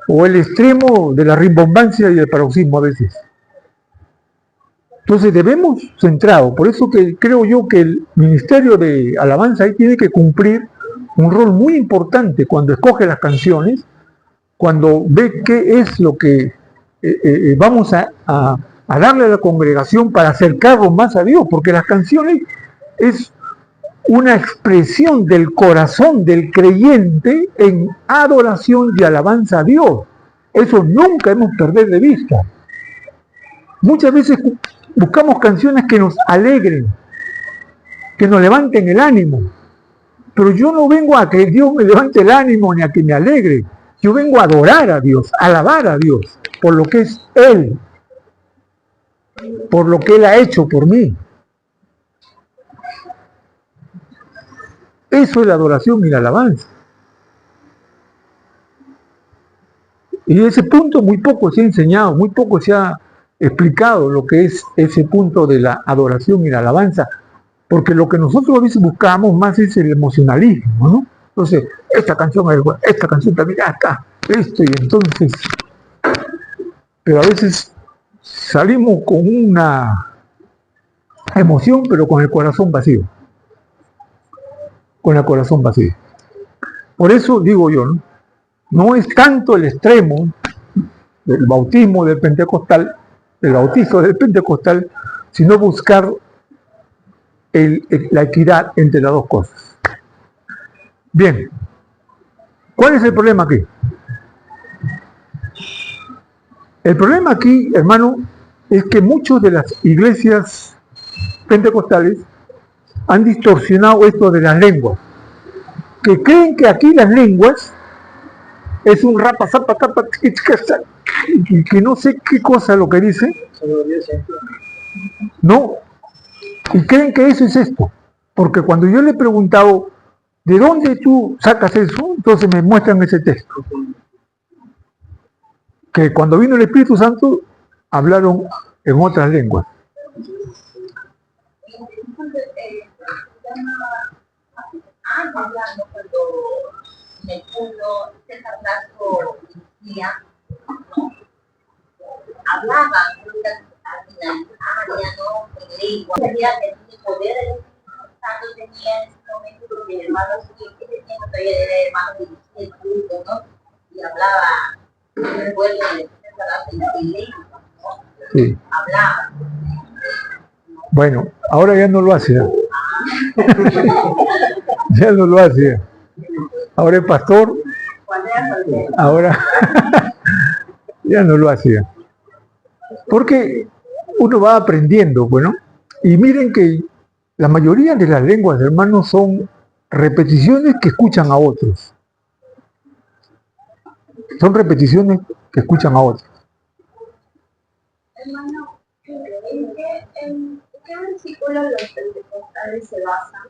o el extremo de la rimbombancia y el paroxismo a veces. Entonces debemos centrados, por eso que creo yo que el ministerio de alabanza ahí tiene que cumplir un rol muy importante cuando escoge las canciones, cuando ve qué es lo que vamos a darle a la congregación para acercarnos más a Dios, porque las canciones es una expresión del corazón del creyente en adoración y alabanza a Dios. Eso nunca hemos perder de vista. Muchas veces buscamos canciones que nos alegren, que nos levanten el ánimo, pero yo no vengo a que Dios me levante el ánimo ni a que me alegre. Yo vengo a adorar a Dios, a alabar a Dios por lo que es Él, por lo que Él ha hecho por mí. Eso es la adoración y la alabanza. Y ese punto muy poco se ha enseñado, muy poco se ha explicado lo que es ese punto de la adoración y la alabanza, porque lo que nosotros a veces buscamos más es el emocionalismo, ¿no? Entonces, esta canción es buena, esta canción también acá, esto, y entonces, pero a veces salimos con una emoción, pero con el corazón vacío. Con el corazón vacío. Por eso digo yo, ¿no? No es tanto el extremo del bautismo del pentecostal, del bautizo del pentecostal, sino buscar la equidad entre las dos cosas. Bien, ¿cuál es el problema aquí? El problema aquí, hermano, es que muchas de las iglesias pentecostales han distorsionado esto de las lenguas, que creen que aquí las lenguas es un rapa, zapa, tapa, y que no sé qué cosa lo que dice, no, y creen que eso es esto, porque cuando yo le he preguntado, ¿de dónde tú sacas eso? Entonces me muestran ese texto, que cuando vino el Espíritu Santo, hablaron en otras lenguas. Hablando cuando en el mundo César Blasco decía, ¿no? Hablaban ariano, en lengua, tenía el poder del Espíritu Santo, tenía en ese momento, porque el hermano siguiente tenía todavía era hermano de el culto, ¿no? Y hablaba, no recuerdo de César Blasco en lengua, ¿no? Sí. Hablaba. Bueno, ahora ya no lo hace. Ya no lo hace. Ahora es pastor. Ahora ya no lo hace. Porque uno va aprendiendo, bueno. Y miren que la mayoría de las lenguas, hermanos, son repeticiones que escuchan a otros. Son repeticiones que escuchan a otros. Hermano, ¿en qué versículo los pentecostales se basan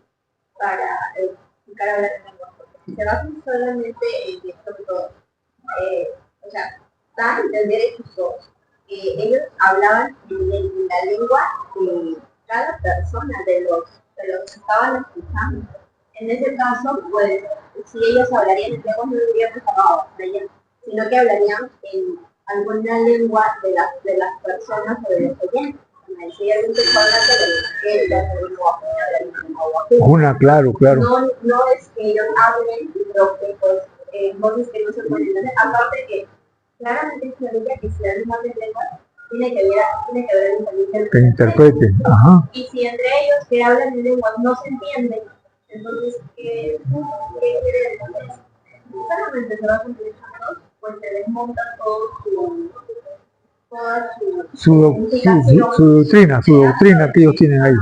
para explicar hablar en lengua? Porque se basan solamente en estos dos. O sea, dan a entender estos dos. Ellos hablaban en la lengua de cada persona, de los que estaban escuchando. En ese caso, pues, si ellos hablarían en lenguas, no diríamos sino que hablarían en alguna lengua de las personas o de los oyentes. Si hay algún restaurante de la Claro. no es que ellos hablen, sino que pues voces que no se pueden entender. Aparte que claramente se diría que si la misma lengua tiene que haber un intérprete. Que interprete. Ajá. Y si entre ellos que hablan en lenguas no se entienden, entonces, ¿qué quiere decir? Solamente se va a cumplir a pues se desmonta toda su doctrina que ellos tienen ahí.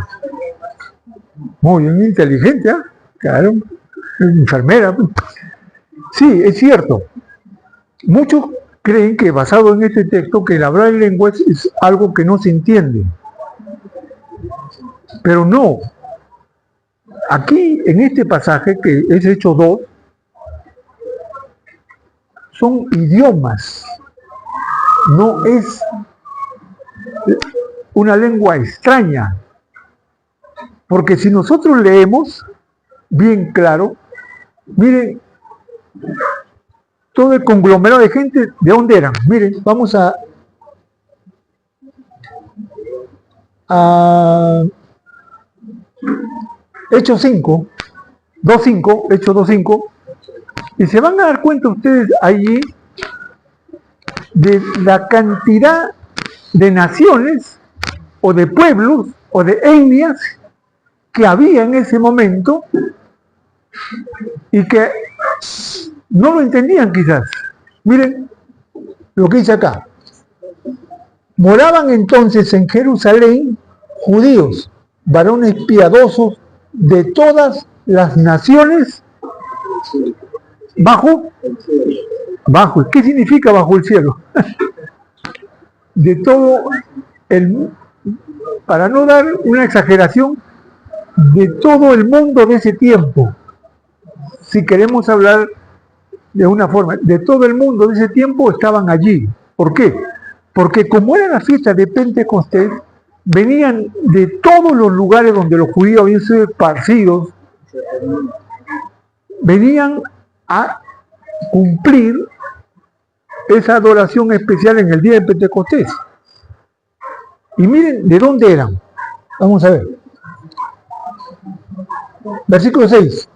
Muy bien, inteligente, ¿eh? Claro, enfermera. Sí, es cierto. Muchos creen que basado en este texto que el hablar en lenguas es algo que no se entiende. Pero no. Aquí, en este pasaje, que es Hechos 2, son idiomas. No es una lengua extraña. Porque si nosotros leemos bien claro, miren, todo el conglomerado de gente, ¿de dónde eran? Miren, vamos a Hechos 5, 2.5, Hechos 2.5, y se van a dar cuenta ustedes allí de la cantidad de naciones o de pueblos o de etnias que había en ese momento y que no lo entendían quizás. Miren lo que dice acá. Moraban entonces en Jerusalén judíos, varones piadosos de todas las naciones bajo, ¿qué significa bajo el cielo? De todo el, para no dar una exageración, de todo el mundo de ese tiempo. Si queremos hablar de una forma, de todo el mundo de ese tiempo estaban allí. ¿Por qué? Porque como era la fiesta de Pentecostés, venían de todos los lugares donde los judíos habían sido esparcidos, venían a cumplir esa adoración especial en el día de Pentecostés. Y miren de dónde eran. Vamos a ver. Versículo 6.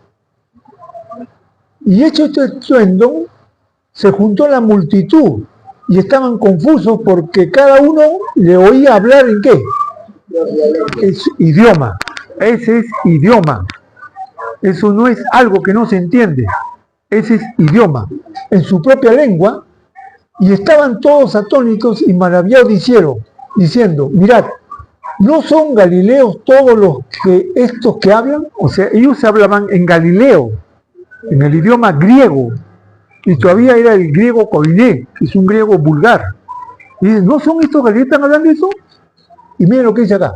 Y hecho este estruendo, se juntó la multitud y estaban confusos porque cada uno le oía hablar en qué. Es idioma. Ese es idioma. Eso no es algo que no se entiende. Ese es idioma. En su propia lengua. Y estaban todos atónitos y maravillados diciendo, mirad, ¿no son galileos todos estos que hablan? O sea, ellos hablaban en Galileo, en el idioma griego, y todavía era el griego koiné, que es un griego vulgar. Y dicen, ¿no son estos galileos que están hablando eso? Y miren lo que dice acá.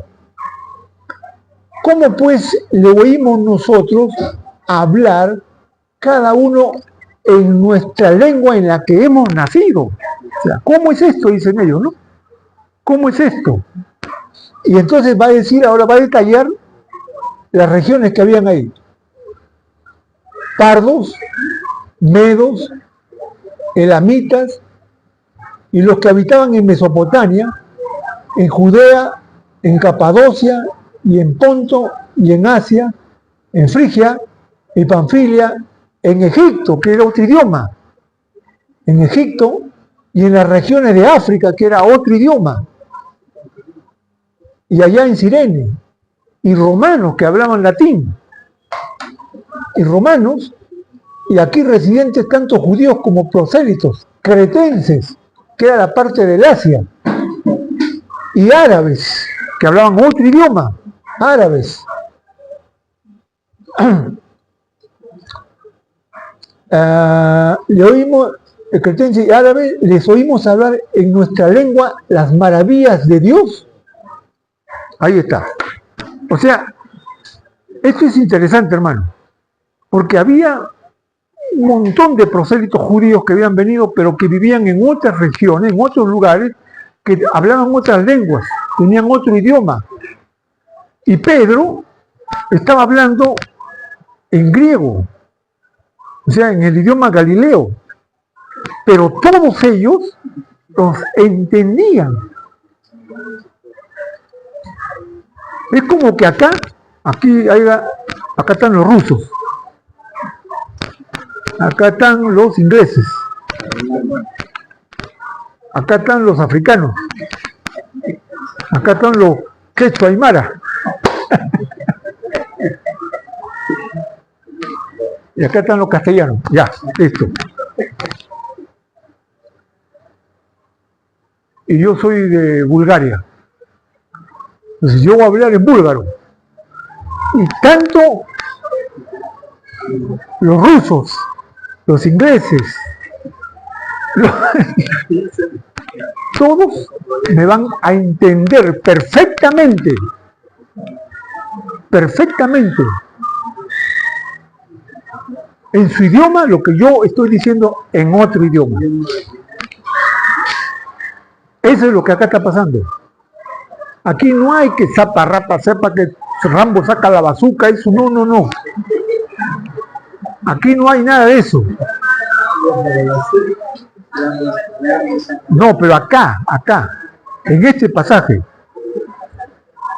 ¿Cómo pues le oímos nosotros hablar cada uno en nuestra lengua en la que hemos nacido? O sea, ¿cómo es esto? Dicen ellos, ¿no? ¿Cómo es esto? Y entonces ahora va a detallar las regiones que habían ahí. Pardos, medos, elamitas, y los que habitaban en Mesopotamia, en Judea, en Capadocia, y en Ponto, y en Asia, en Frigia, y Panfilia, en Egipto, que era otro idioma, en Egipto, y en las regiones de África, que era otro idioma, y allá en Cirene, y romanos que hablaban latín, y romanos, y aquí residentes tanto judíos como prosélitos, cretenses, que era la parte del Asia, y árabes, que hablaban otro idioma, árabes. Le oímos, cretenses y árabes, les oímos hablar en nuestra lengua las maravillas de Dios. Ahí está. O sea, esto es interesante, hermano, porque había un montón de prosélitos judíos que habían venido, pero que vivían en otras regiones, en otros lugares, que hablaban otras lenguas, tenían otro idioma. Y Pedro estaba hablando en griego, o sea, en el idioma galileo, pero todos ellos los entendían. Es como que acá están los rusos, acá están los ingleses, acá están los africanos, acá están los quechua aymara, y acá están los castellanos. Ya, listo. Y yo soy de Bulgaria. Entonces yo voy a hablar en búlgaro. Y tanto los rusos, los ingleses, todos me van a entender perfectamente. Perfectamente. En su idioma lo que yo estoy diciendo en otro idioma. Eso es lo que acá está pasando. Aquí no hay que zapa, rapa, sepa que Rambo saca la bazuca, eso no, no, no. Aquí no hay nada de eso. No, pero acá, en este pasaje.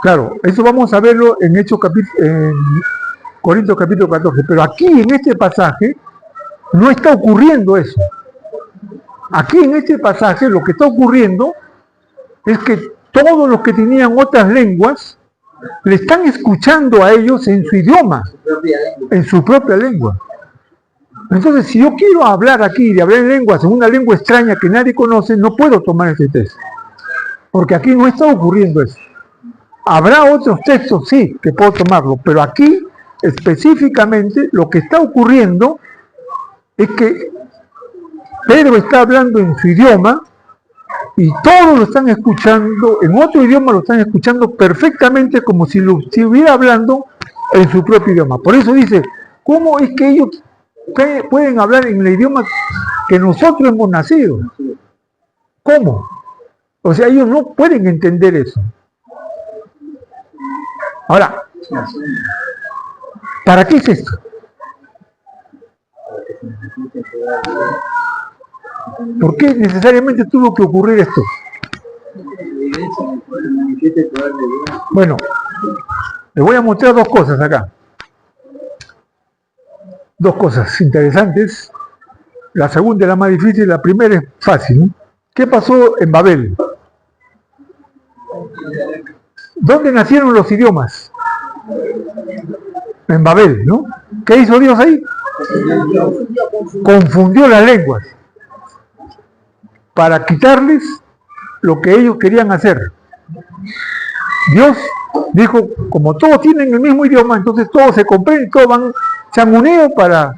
Claro, eso vamos a verlo en en Corintios capítulo 14, pero aquí en este pasaje no está ocurriendo eso. Aquí en este pasaje lo que está ocurriendo es que todos los que tenían otras lenguas le están escuchando a ellos en su idioma, en su propia lengua. Entonces, si yo quiero hablar aquí, de hablar en lenguas, en una lengua extraña que nadie conoce, no puedo tomar este texto, porque aquí no está ocurriendo eso. Habrá otros textos, sí, que puedo tomarlo, pero aquí, específicamente, lo que está ocurriendo es que Pedro está hablando en su idioma y todos lo están escuchando, en otro idioma lo están escuchando perfectamente como si lo estuviera hablando en su propio idioma. Por eso dice, ¿cómo es que ellos pueden hablar en el idioma que nosotros hemos nacido? ¿Cómo? O sea, ellos no pueden entender eso. Ahora, ¿para qué es esto? ¿Por qué necesariamente tuvo que ocurrir esto? Bueno, les voy a mostrar dos cosas acá. Dos cosas interesantes. La segunda es la más difícil, la primera es fácil. ¿Qué pasó en Babel? ¿Dónde nacieron los idiomas? En Babel, ¿no? ¿Qué hizo Dios ahí? Confundió las lenguas para quitarles lo que ellos querían hacer. Dios dijo, como todos tienen el mismo idioma, entonces todos se comprenden, todos se han unido para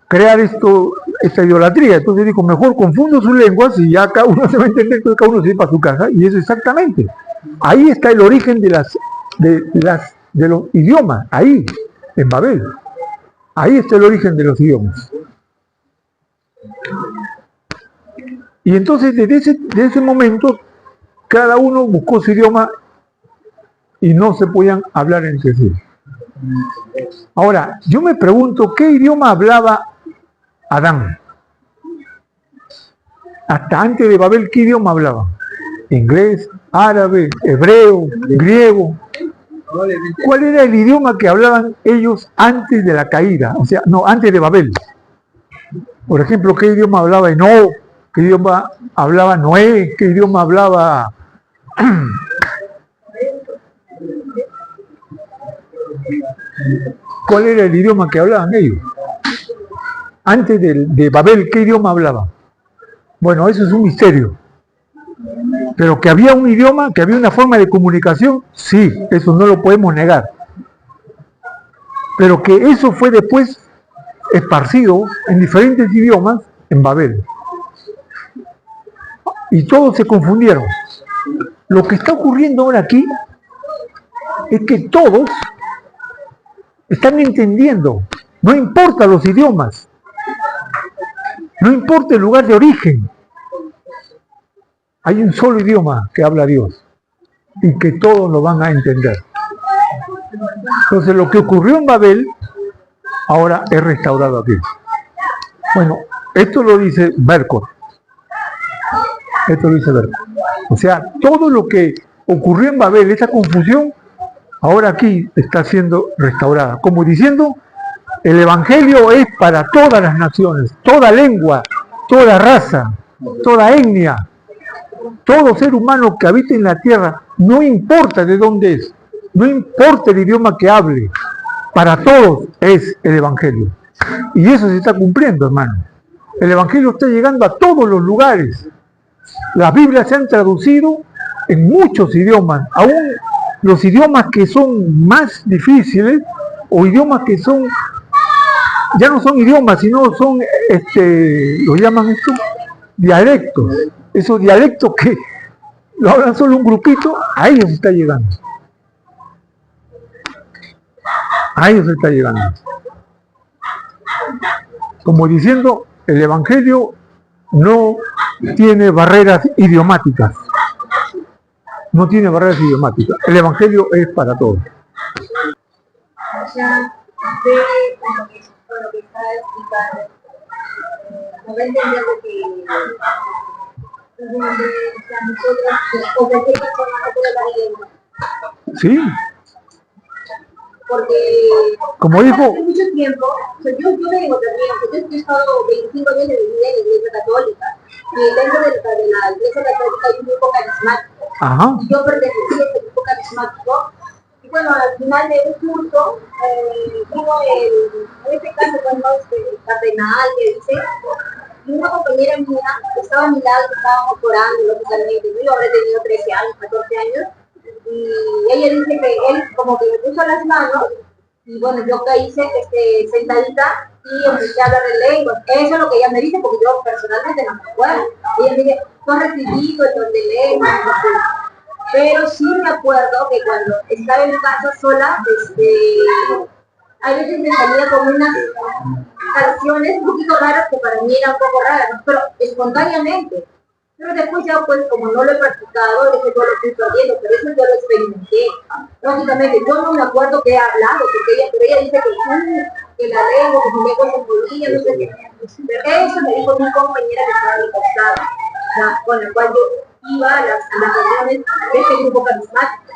crear esta idolatría. Entonces dijo, mejor confundo sus lenguas y ya cada uno se va a entender, que cada uno se va para su casa. Y eso exactamente. Ahí está el origen de los idiomas, ahí, en Babel. Ahí está el origen de los idiomas. Y entonces desde ese momento cada uno buscó su idioma y no se podían hablar entre sí. Ahora, yo me pregunto, ¿qué idioma hablaba Adán? Hasta antes de Babel, ¿qué idioma hablaba? Inglés, árabe, hebreo, griego. ¿Cuál era el idioma que hablaban ellos antes de la caída? O sea, no, antes de Babel. Por ejemplo, ¿qué idioma hablaba Enoc? ¿Qué idioma hablaba Noé? ¿Qué idioma hablaba ¿Cuál era el idioma que hablaban ellos? Antes de Babel, ¿qué idioma hablaban? Bueno, eso es un misterio. Pero que había un idioma, que había una forma de comunicación, sí, eso no lo podemos negar. Pero que eso fue después esparcido en diferentes idiomas en Babel. Y todos se confundieron. Lo que está ocurriendo ahora aquí es que todos están entendiendo, no importa los idiomas, no importa el lugar de origen, hay un solo idioma que habla Dios y que todos lo van a entender. Entonces lo que ocurrió en Babel ahora es restaurado aquí. Bueno, esto lo dice Berkot. Esto lo dice Berkot. O sea, todo lo que ocurrió en Babel, esa confusión, ahora aquí está siendo restaurada, como diciendo, el Evangelio es para todas las naciones, toda lengua, toda raza, toda etnia, todo ser humano que habita en la tierra, no importa de dónde es, no importa el idioma que hable, para todos es el Evangelio. Y eso se está cumpliendo, hermano. El Evangelio está llegando a todos los lugares. Las Biblias se han traducido en muchos idiomas, aún los idiomas que son más difíciles, o idiomas que son, ya no son idiomas, sino son, lo llaman esto, dialectos. Esos dialectos que lo hablan solo un grupito, a ellos está llegando. A ellos está llegando. Como diciendo, el Evangelio no tiene barreras idiomáticas. No tiene barreras idiomáticas. El Evangelio es para todos. O sea, ve con lo que está explicando, no va a entender de que nosotros, o cualquier persona no puede dar lengua. Sí. Porque como dijo, hace mucho tiempo, o sea, yo vengo también, yo he estado 25 años de mi vida en la Iglesia Católica, y dentro de la Iglesia Católica hay un grupo carismático. ajá, Y yo pertenecí a ese grupo carismático, y bueno, al final de un curso, vino en este caso, bueno, el cardenal que dice, y una compañera mía que estaba a mi lado, que estábamos orando, lógicamente, yo habré tenido 13 años, 14 años, y ella dice que él como que me puso las manos, y bueno, yo que hice sentadita y empecé a hablar de lenguas. Eso es lo que ella me dice, porque yo personalmente no me acuerdo. Ella me dice, tú has recibido el don de lenguas, no sé. Pero sí me acuerdo que cuando estaba en casa sola, a veces me salía con unas canciones un poquito raras que para mí eran un poco raras, ¿no? Pero espontáneamente. Pero después ya, pues, como no lo he practicado, eso yo lo estoy perdiendo, pero eso yo lo experimenté. Lógicamente, yo no me acuerdo qué he hablado, pero ella dice que la lengua, que mi lengua se movía, no sé qué. Pero eso me dijo mi compañera que estaba a mi costado, con la cual yo iba a las reuniones de este grupo carismático.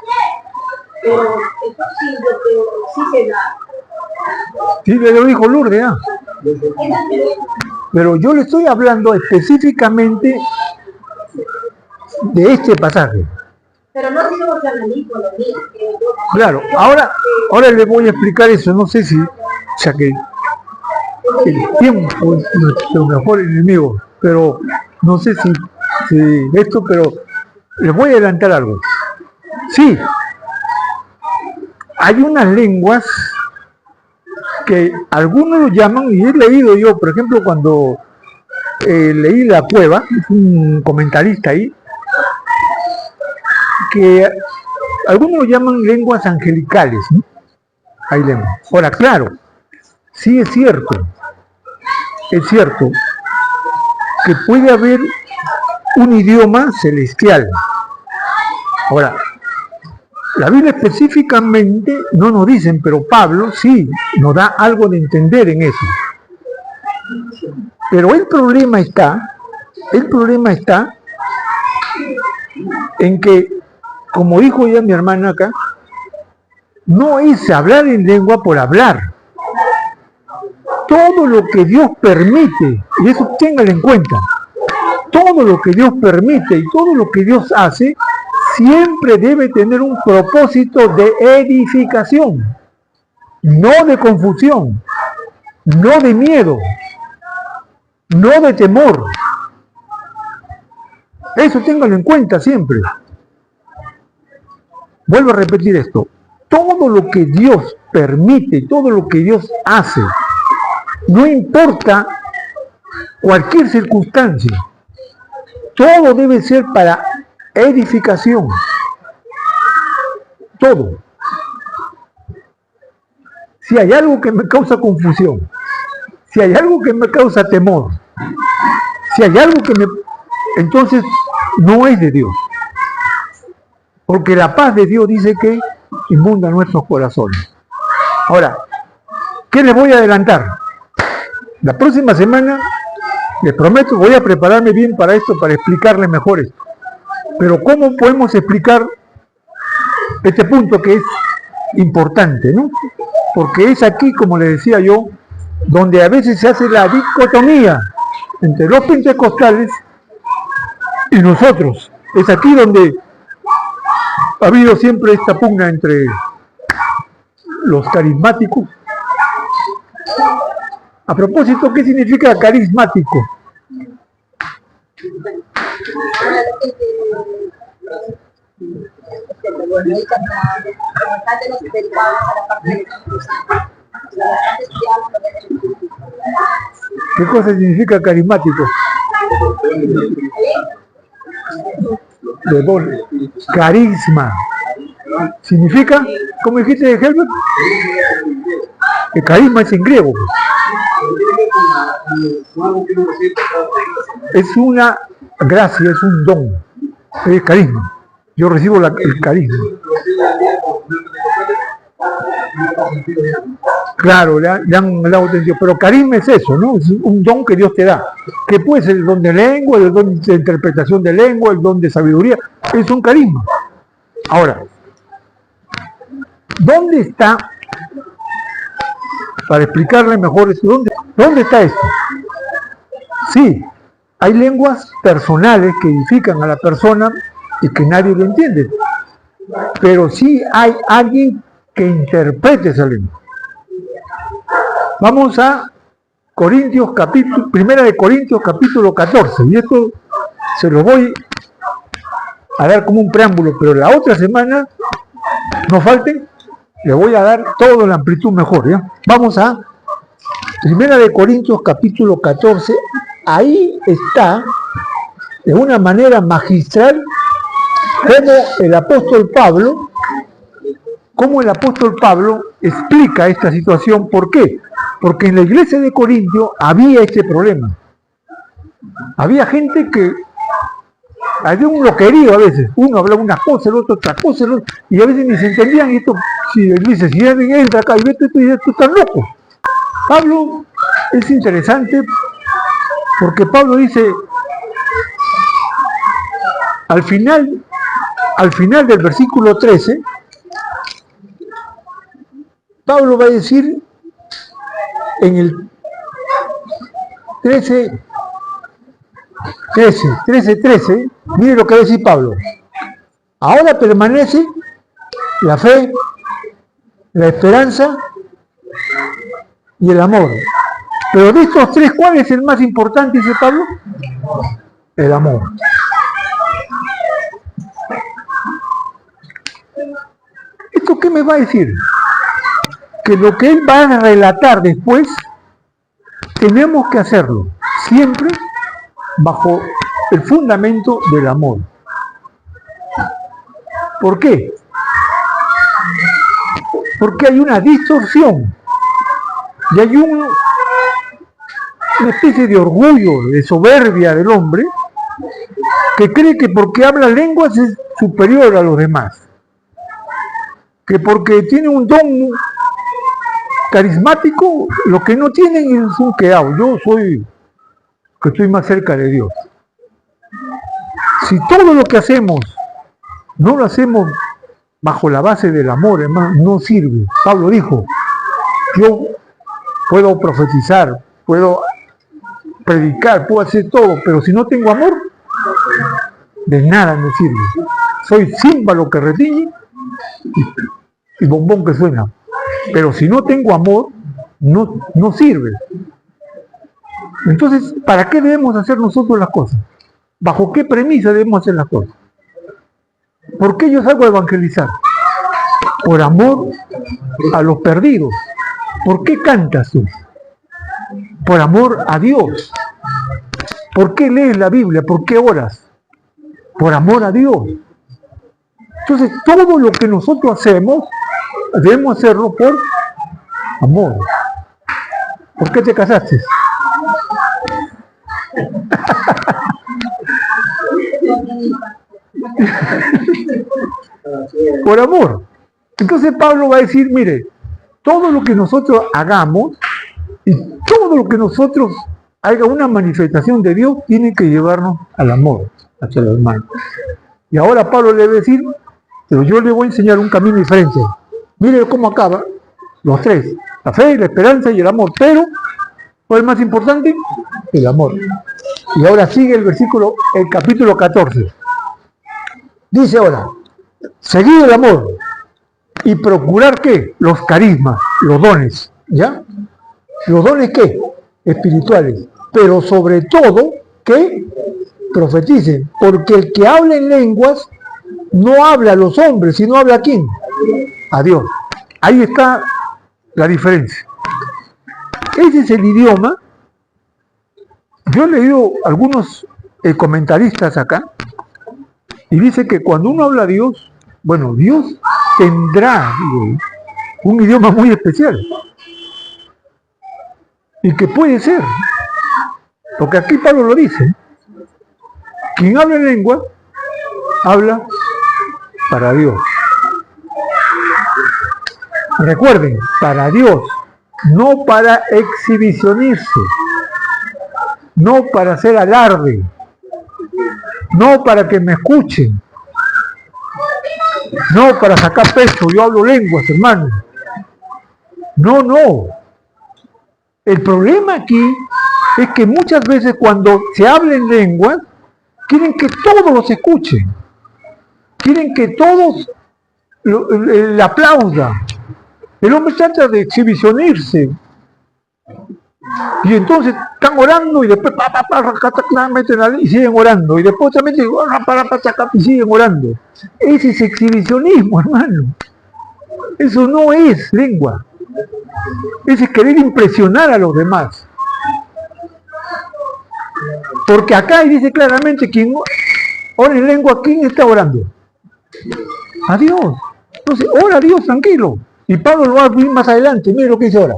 Pero eso sí, yo creo, sí se da. sí, le lo dijo Lourdes, ¿ah? Pero yo le estoy hablando específicamente de este pasaje. Pero no si somos analistas, lo mismo. Claro, ahora le voy a explicar eso, no sé si, o sea que el tiempo es nuestro mejor enemigo, pero no sé si esto, pero les voy a adelantar algo. Sí, hay unas lenguas que algunos lo llaman, y he leído yo, por ejemplo, cuando leí La Cueva, un comentarista ahí, que algunos lo llaman lenguas angelicales, ¿no? Hay lenguas. Ahora, claro, sí es cierto que puede haber un idioma celestial. Ahora, la Biblia específicamente no nos dicen, pero Pablo sí nos da algo de entender en eso. Pero el problema está en que, como dijo ya mi hermana acá, no es hablar en lengua por hablar. Todo lo que Dios permite, y eso téngalo en cuenta, todo lo que Dios permite y todo lo que Dios hace, siempre debe tener un propósito de edificación, no de confusión, no de miedo, no de temor. Eso téngalo en cuenta siempre. Vuelvo a repetir esto. Todo lo que Dios permite, todo lo que Dios hace, no importa cualquier circunstancia, todo debe ser para edificación. Todo. Si hay algo que me causa confusión, si hay algo que me causa temor, si hay algo que me... entonces no es de Dios. Porque la paz de Dios dice que inunda nuestros corazones. Ahora, ¿qué les voy a adelantar? La próxima semana, les prometo, voy a prepararme bien para esto, para explicarles mejor esto. Pero ¿cómo podemos explicar este punto que es importante, ¿no? Porque es aquí, como le decía yo, donde a veces se hace la dicotomía entre los pentecostales y nosotros. Es aquí donde ha habido siempre esta pugna entre los carismáticos. A propósito, ¿qué significa carismático? ¿Qué cosa significa carismático? De don. Carisma. ¿Significa? ¿Cómo dijiste, Helbert? El carisma es en griego. Es una gracia, es un don. Es carisma. Yo recibo el carisma. Claro, le han dado atención, pero carisma es eso, ¿no? Es un don que Dios te da, que puede ser el don de lengua, el don de interpretación de lengua, el don de sabiduría, es un carisma. Ahora, ¿dónde está? Para explicarle mejor esto, ¿dónde está esto? Sí, hay lenguas personales que edifican a la persona y que nadie lo entiende, pero sí hay alguien que interprete esa lengua. Vamos a Primera de Corintios capítulo 14, y esto se lo voy a dar como un preámbulo, pero la otra semana, no falten, le voy a dar toda la amplitud mejor, ¿ya? Vamos a Primera de Corintios capítulo 14, ahí está, de una manera magistral, cómo el apóstol Pablo explica esta situación. ¿Por qué? Porque en la iglesia de Corintio había este problema. Había gente que había un loquerío a veces. Uno hablaba una cosa, el otro otra cosa, y a veces ni se entendían. Y esto, si dice, si alguien entra acá y ve esto, y tú estás loco. Pablo es interesante porque Pablo dice, al final del versículo 13, Pablo va a decir en el 13, mire lo que va a decir Pablo. Ahora permanece la fe, la esperanza y el amor. Pero de estos tres, ¿cuál es el más importante, dice Pablo? El amor. ¿Esto qué me va a decir? Que lo que él va a relatar después, tenemos que hacerlo siempre bajo el fundamento del amor. ¿Por qué? Porque hay una distorsión y hay una especie de orgullo, de soberbia del hombre, que cree que porque habla lenguas es superior a los demás, que porque tiene un don carismático, lo que no tienen es un quedado. Yo soy que estoy más cerca de Dios. Si todo lo que hacemos no lo hacemos bajo la base del amor, hermano, no sirve. Pablo dijo, yo puedo profetizar, puedo predicar, puedo hacer todo, pero si no tengo amor, de nada me sirve. Soy címbalo que retiñe y bombón que suena. Pero si no tengo amor, no sirve. Entonces, ¿para qué debemos hacer nosotros las cosas? ¿Bajo qué premisa debemos hacer las cosas? ¿Por qué yo salgo a evangelizar? Por amor a los perdidos. ¿Por qué cantas tú? Por amor a Dios. ¿Por qué lees la Biblia? ¿Por qué oras? Por amor a Dios. Entonces, todo lo que nosotros hacemos, debemos hacerlo por amor. ¿Por qué te casaste? Por amor. Entonces Pablo va a decir, mire, todo lo que nosotros hagamos y todo lo que nosotros haga una manifestación de Dios tiene que llevarnos al amor hacia los hermanos. Y ahora Pablo le va a decir, pero yo le voy a enseñar un camino diferente. Mire cómo acaba los tres: la fe, la esperanza y el amor. Pero, ¿cuál es más importante? El amor. Y ahora sigue el capítulo 14. Dice ahora: seguir el amor y procurar ¿qué? Los carismas, los dones, ¿ya? ¿Los dones qué? Espirituales. Pero sobre todo, que profeticen, porque el que habla en lenguas no habla a los hombres, sino habla a ¿quién? A Dios. Ahí está la diferencia. Ese es el idioma. Yo he leído algunos comentaristas acá, y dice que cuando uno habla a Dios, bueno, Dios tendrá un idioma muy especial, y que puede ser, porque aquí Pablo lo dice: quien habla en lengua, habla para Dios. Recuerden, para Dios, no para exhibicionarse, no para hacer alarde, no para que me escuchen, no para sacar pecho. Yo hablo lenguas, hermano. No. El problema aquí es que muchas veces cuando se habla en lenguas, quieren que todos los escuchen, quieren que todos le aplaudan. El hombre trata de exhibicionarse, y entonces están orando y después y siguen orando, y después también y siguen orando. Ese es exhibicionismo, hermano. Eso no es lengua. Ese es querer impresionar a los demás. Porque acá dice claramente: quien ora en lengua, ¿quién está orando? A Dios. Entonces, ora a Dios tranquilo. Y Pablo lo va a ver más adelante. Mire lo que dice ahora: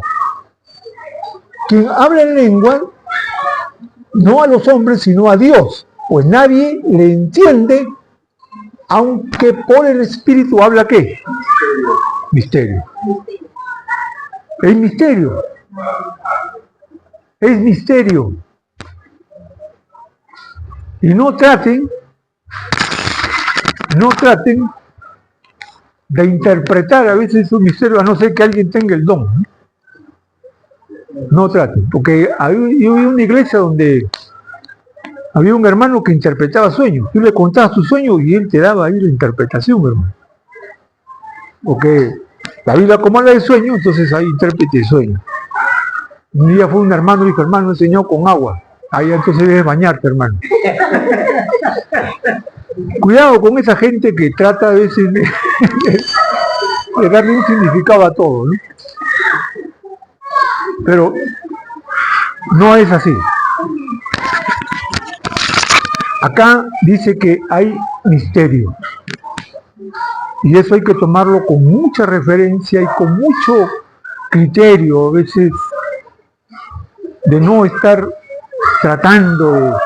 quien habla en lengua, no a los hombres, sino a Dios, pues nadie le entiende, aunque por el Espíritu habla ¿qué? Misterio. Es misterio. Es misterio. Y no traten de interpretar a veces un misterio, a no ser que alguien tenga el don. No traten, porque yo vi una iglesia donde había un hermano que interpretaba sueños. Tú le contabas tu sueño y él te daba ahí la interpretación, hermano. Porque la Biblia como habla de sueño, entonces ahí intérprete de sueño. Un día fue un hermano y dijo: hermano, enseñó con agua. Ahí entonces debes bañarte, hermano. Cuidado con esa gente que trata a veces de darle un significado a todo, ¿no? Pero no es así. Acá dice que hay misterio. Y eso hay que tomarlo con mucha referencia y con mucho criterio, a veces, de no estar tratando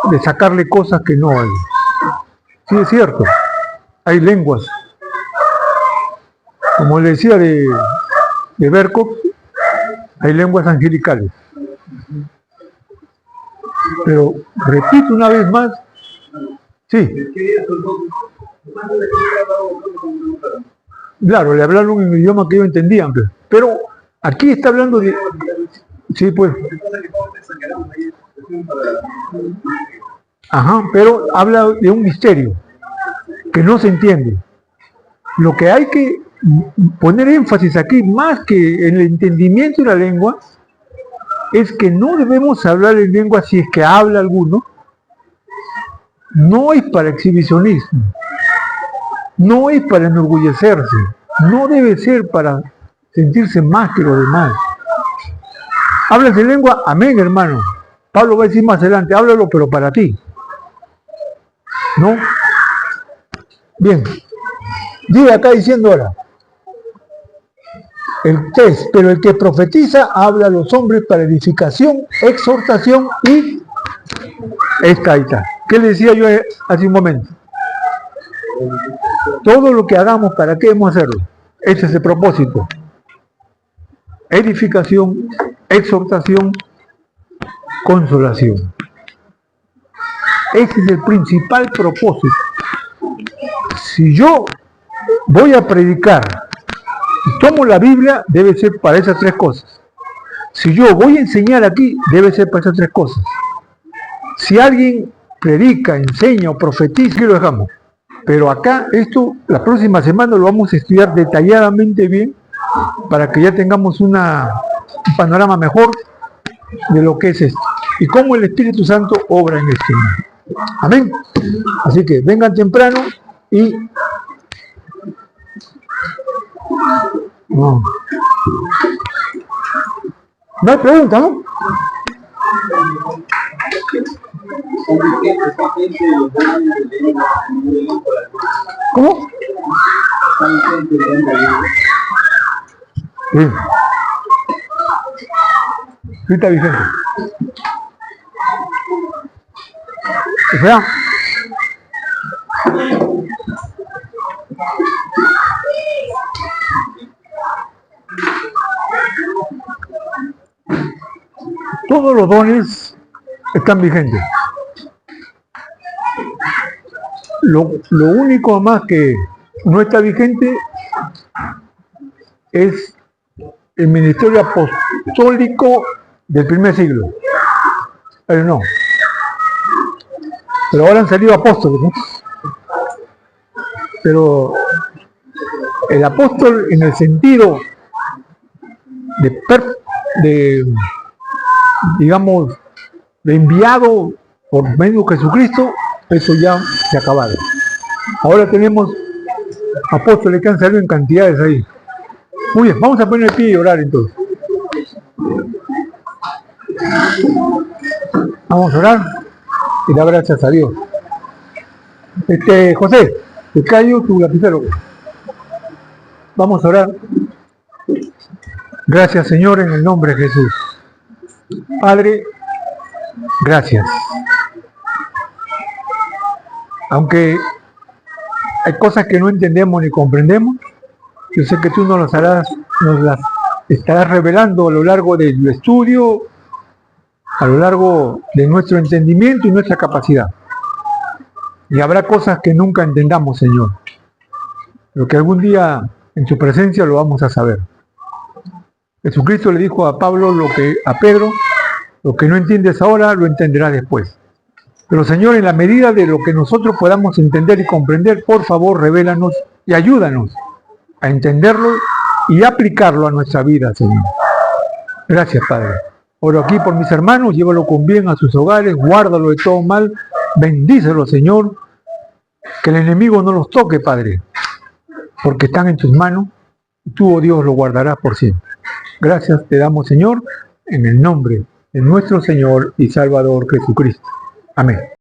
de sacarle cosas que no hay. Sí, es cierto, hay lenguas. Como le decía de Berkov, hay lenguas angelicales. Pero, repito una vez más, sí. Claro, le hablaron en un idioma que ellos entendían, pero aquí está hablando de... Sí, pues. Ajá, pero habla de un misterio que no se entiende. Lo que hay que poner énfasis aquí, más que en el entendimiento de la lengua, es que no debemos hablar en lengua si es que habla alguno. No es para exhibicionismo, no es para enorgullecerse, no debe ser para sentirse más que los demás. Hablas en lengua, amén, hermano. Pablo va a decir más adelante: háblalo, pero para ti. ¿No? Bien. Dice acá diciendo ahora: el test, pero el que profetiza habla a los hombres para edificación, exhortación y... Esta ahí está. ¿Qué le decía yo hace un momento? Todo lo que hagamos, ¿para qué debemos hacerlo? Ese es el propósito. Edificación, exhortación, consolación. Ese es el principal propósito. Si yo voy a predicar Si tomo la Biblia, debe ser para esas tres cosas. Si yo voy a enseñar aquí, debe ser para esas tres cosas. Si alguien predica, enseña o profetiza, aquí lo dejamos. Pero acá, esto, la próxima semana lo vamos a estudiar detalladamente bien para que ya tengamos un panorama mejor de lo que es esto y cómo el Espíritu Santo obra en esto. Amén. Así que vengan temprano y no hay pregunta, ¿no? ¿Cómo? Bien. Sí, está vigente. O sea, todos los dones están vigentes. Lo único más que no está vigente es el ministerio apostólico del primer siglo. Pero no. Pero ahora han salido apóstoles, ¿no? Pero el apóstol en el sentido digamos, de enviado por medio de Jesucristo, eso ya se ha acabado. Ahora tenemos apóstoles que han salido en cantidades ahí. Muy bien, vamos a poner el pie y orar entonces. Vamos a orar y dar gracias a Dios. José, te callo tu lapicero. Vamos a orar. Gracias, Señor, en el nombre de Jesús. Padre, gracias. Aunque hay cosas que no entendemos ni comprendemos, yo sé que tú nos las estarás revelando a lo largo del estudio, a lo largo de nuestro entendimiento y nuestra capacidad. Y habrá cosas que nunca entendamos, Señor, pero que algún día en tu presencia lo vamos a saber. Jesucristo le dijo a Pedro, lo que no entiendes ahora, lo entenderás después. Pero, Señor, en la medida de lo que nosotros podamos entender y comprender, por favor, revélanos y ayúdanos a entenderlo y aplicarlo a nuestra vida, Señor. Gracias, Padre. Oro aquí por mis hermanos, llévalo con bien a sus hogares, guárdalo de todo mal, bendícelo, Señor, que el enemigo no los toque, Padre, porque están en tus manos, y tú, oh Dios, lo guardarás por siempre. Gracias te damos, Señor, en el nombre de nuestro Señor y Salvador Jesucristo. Amén.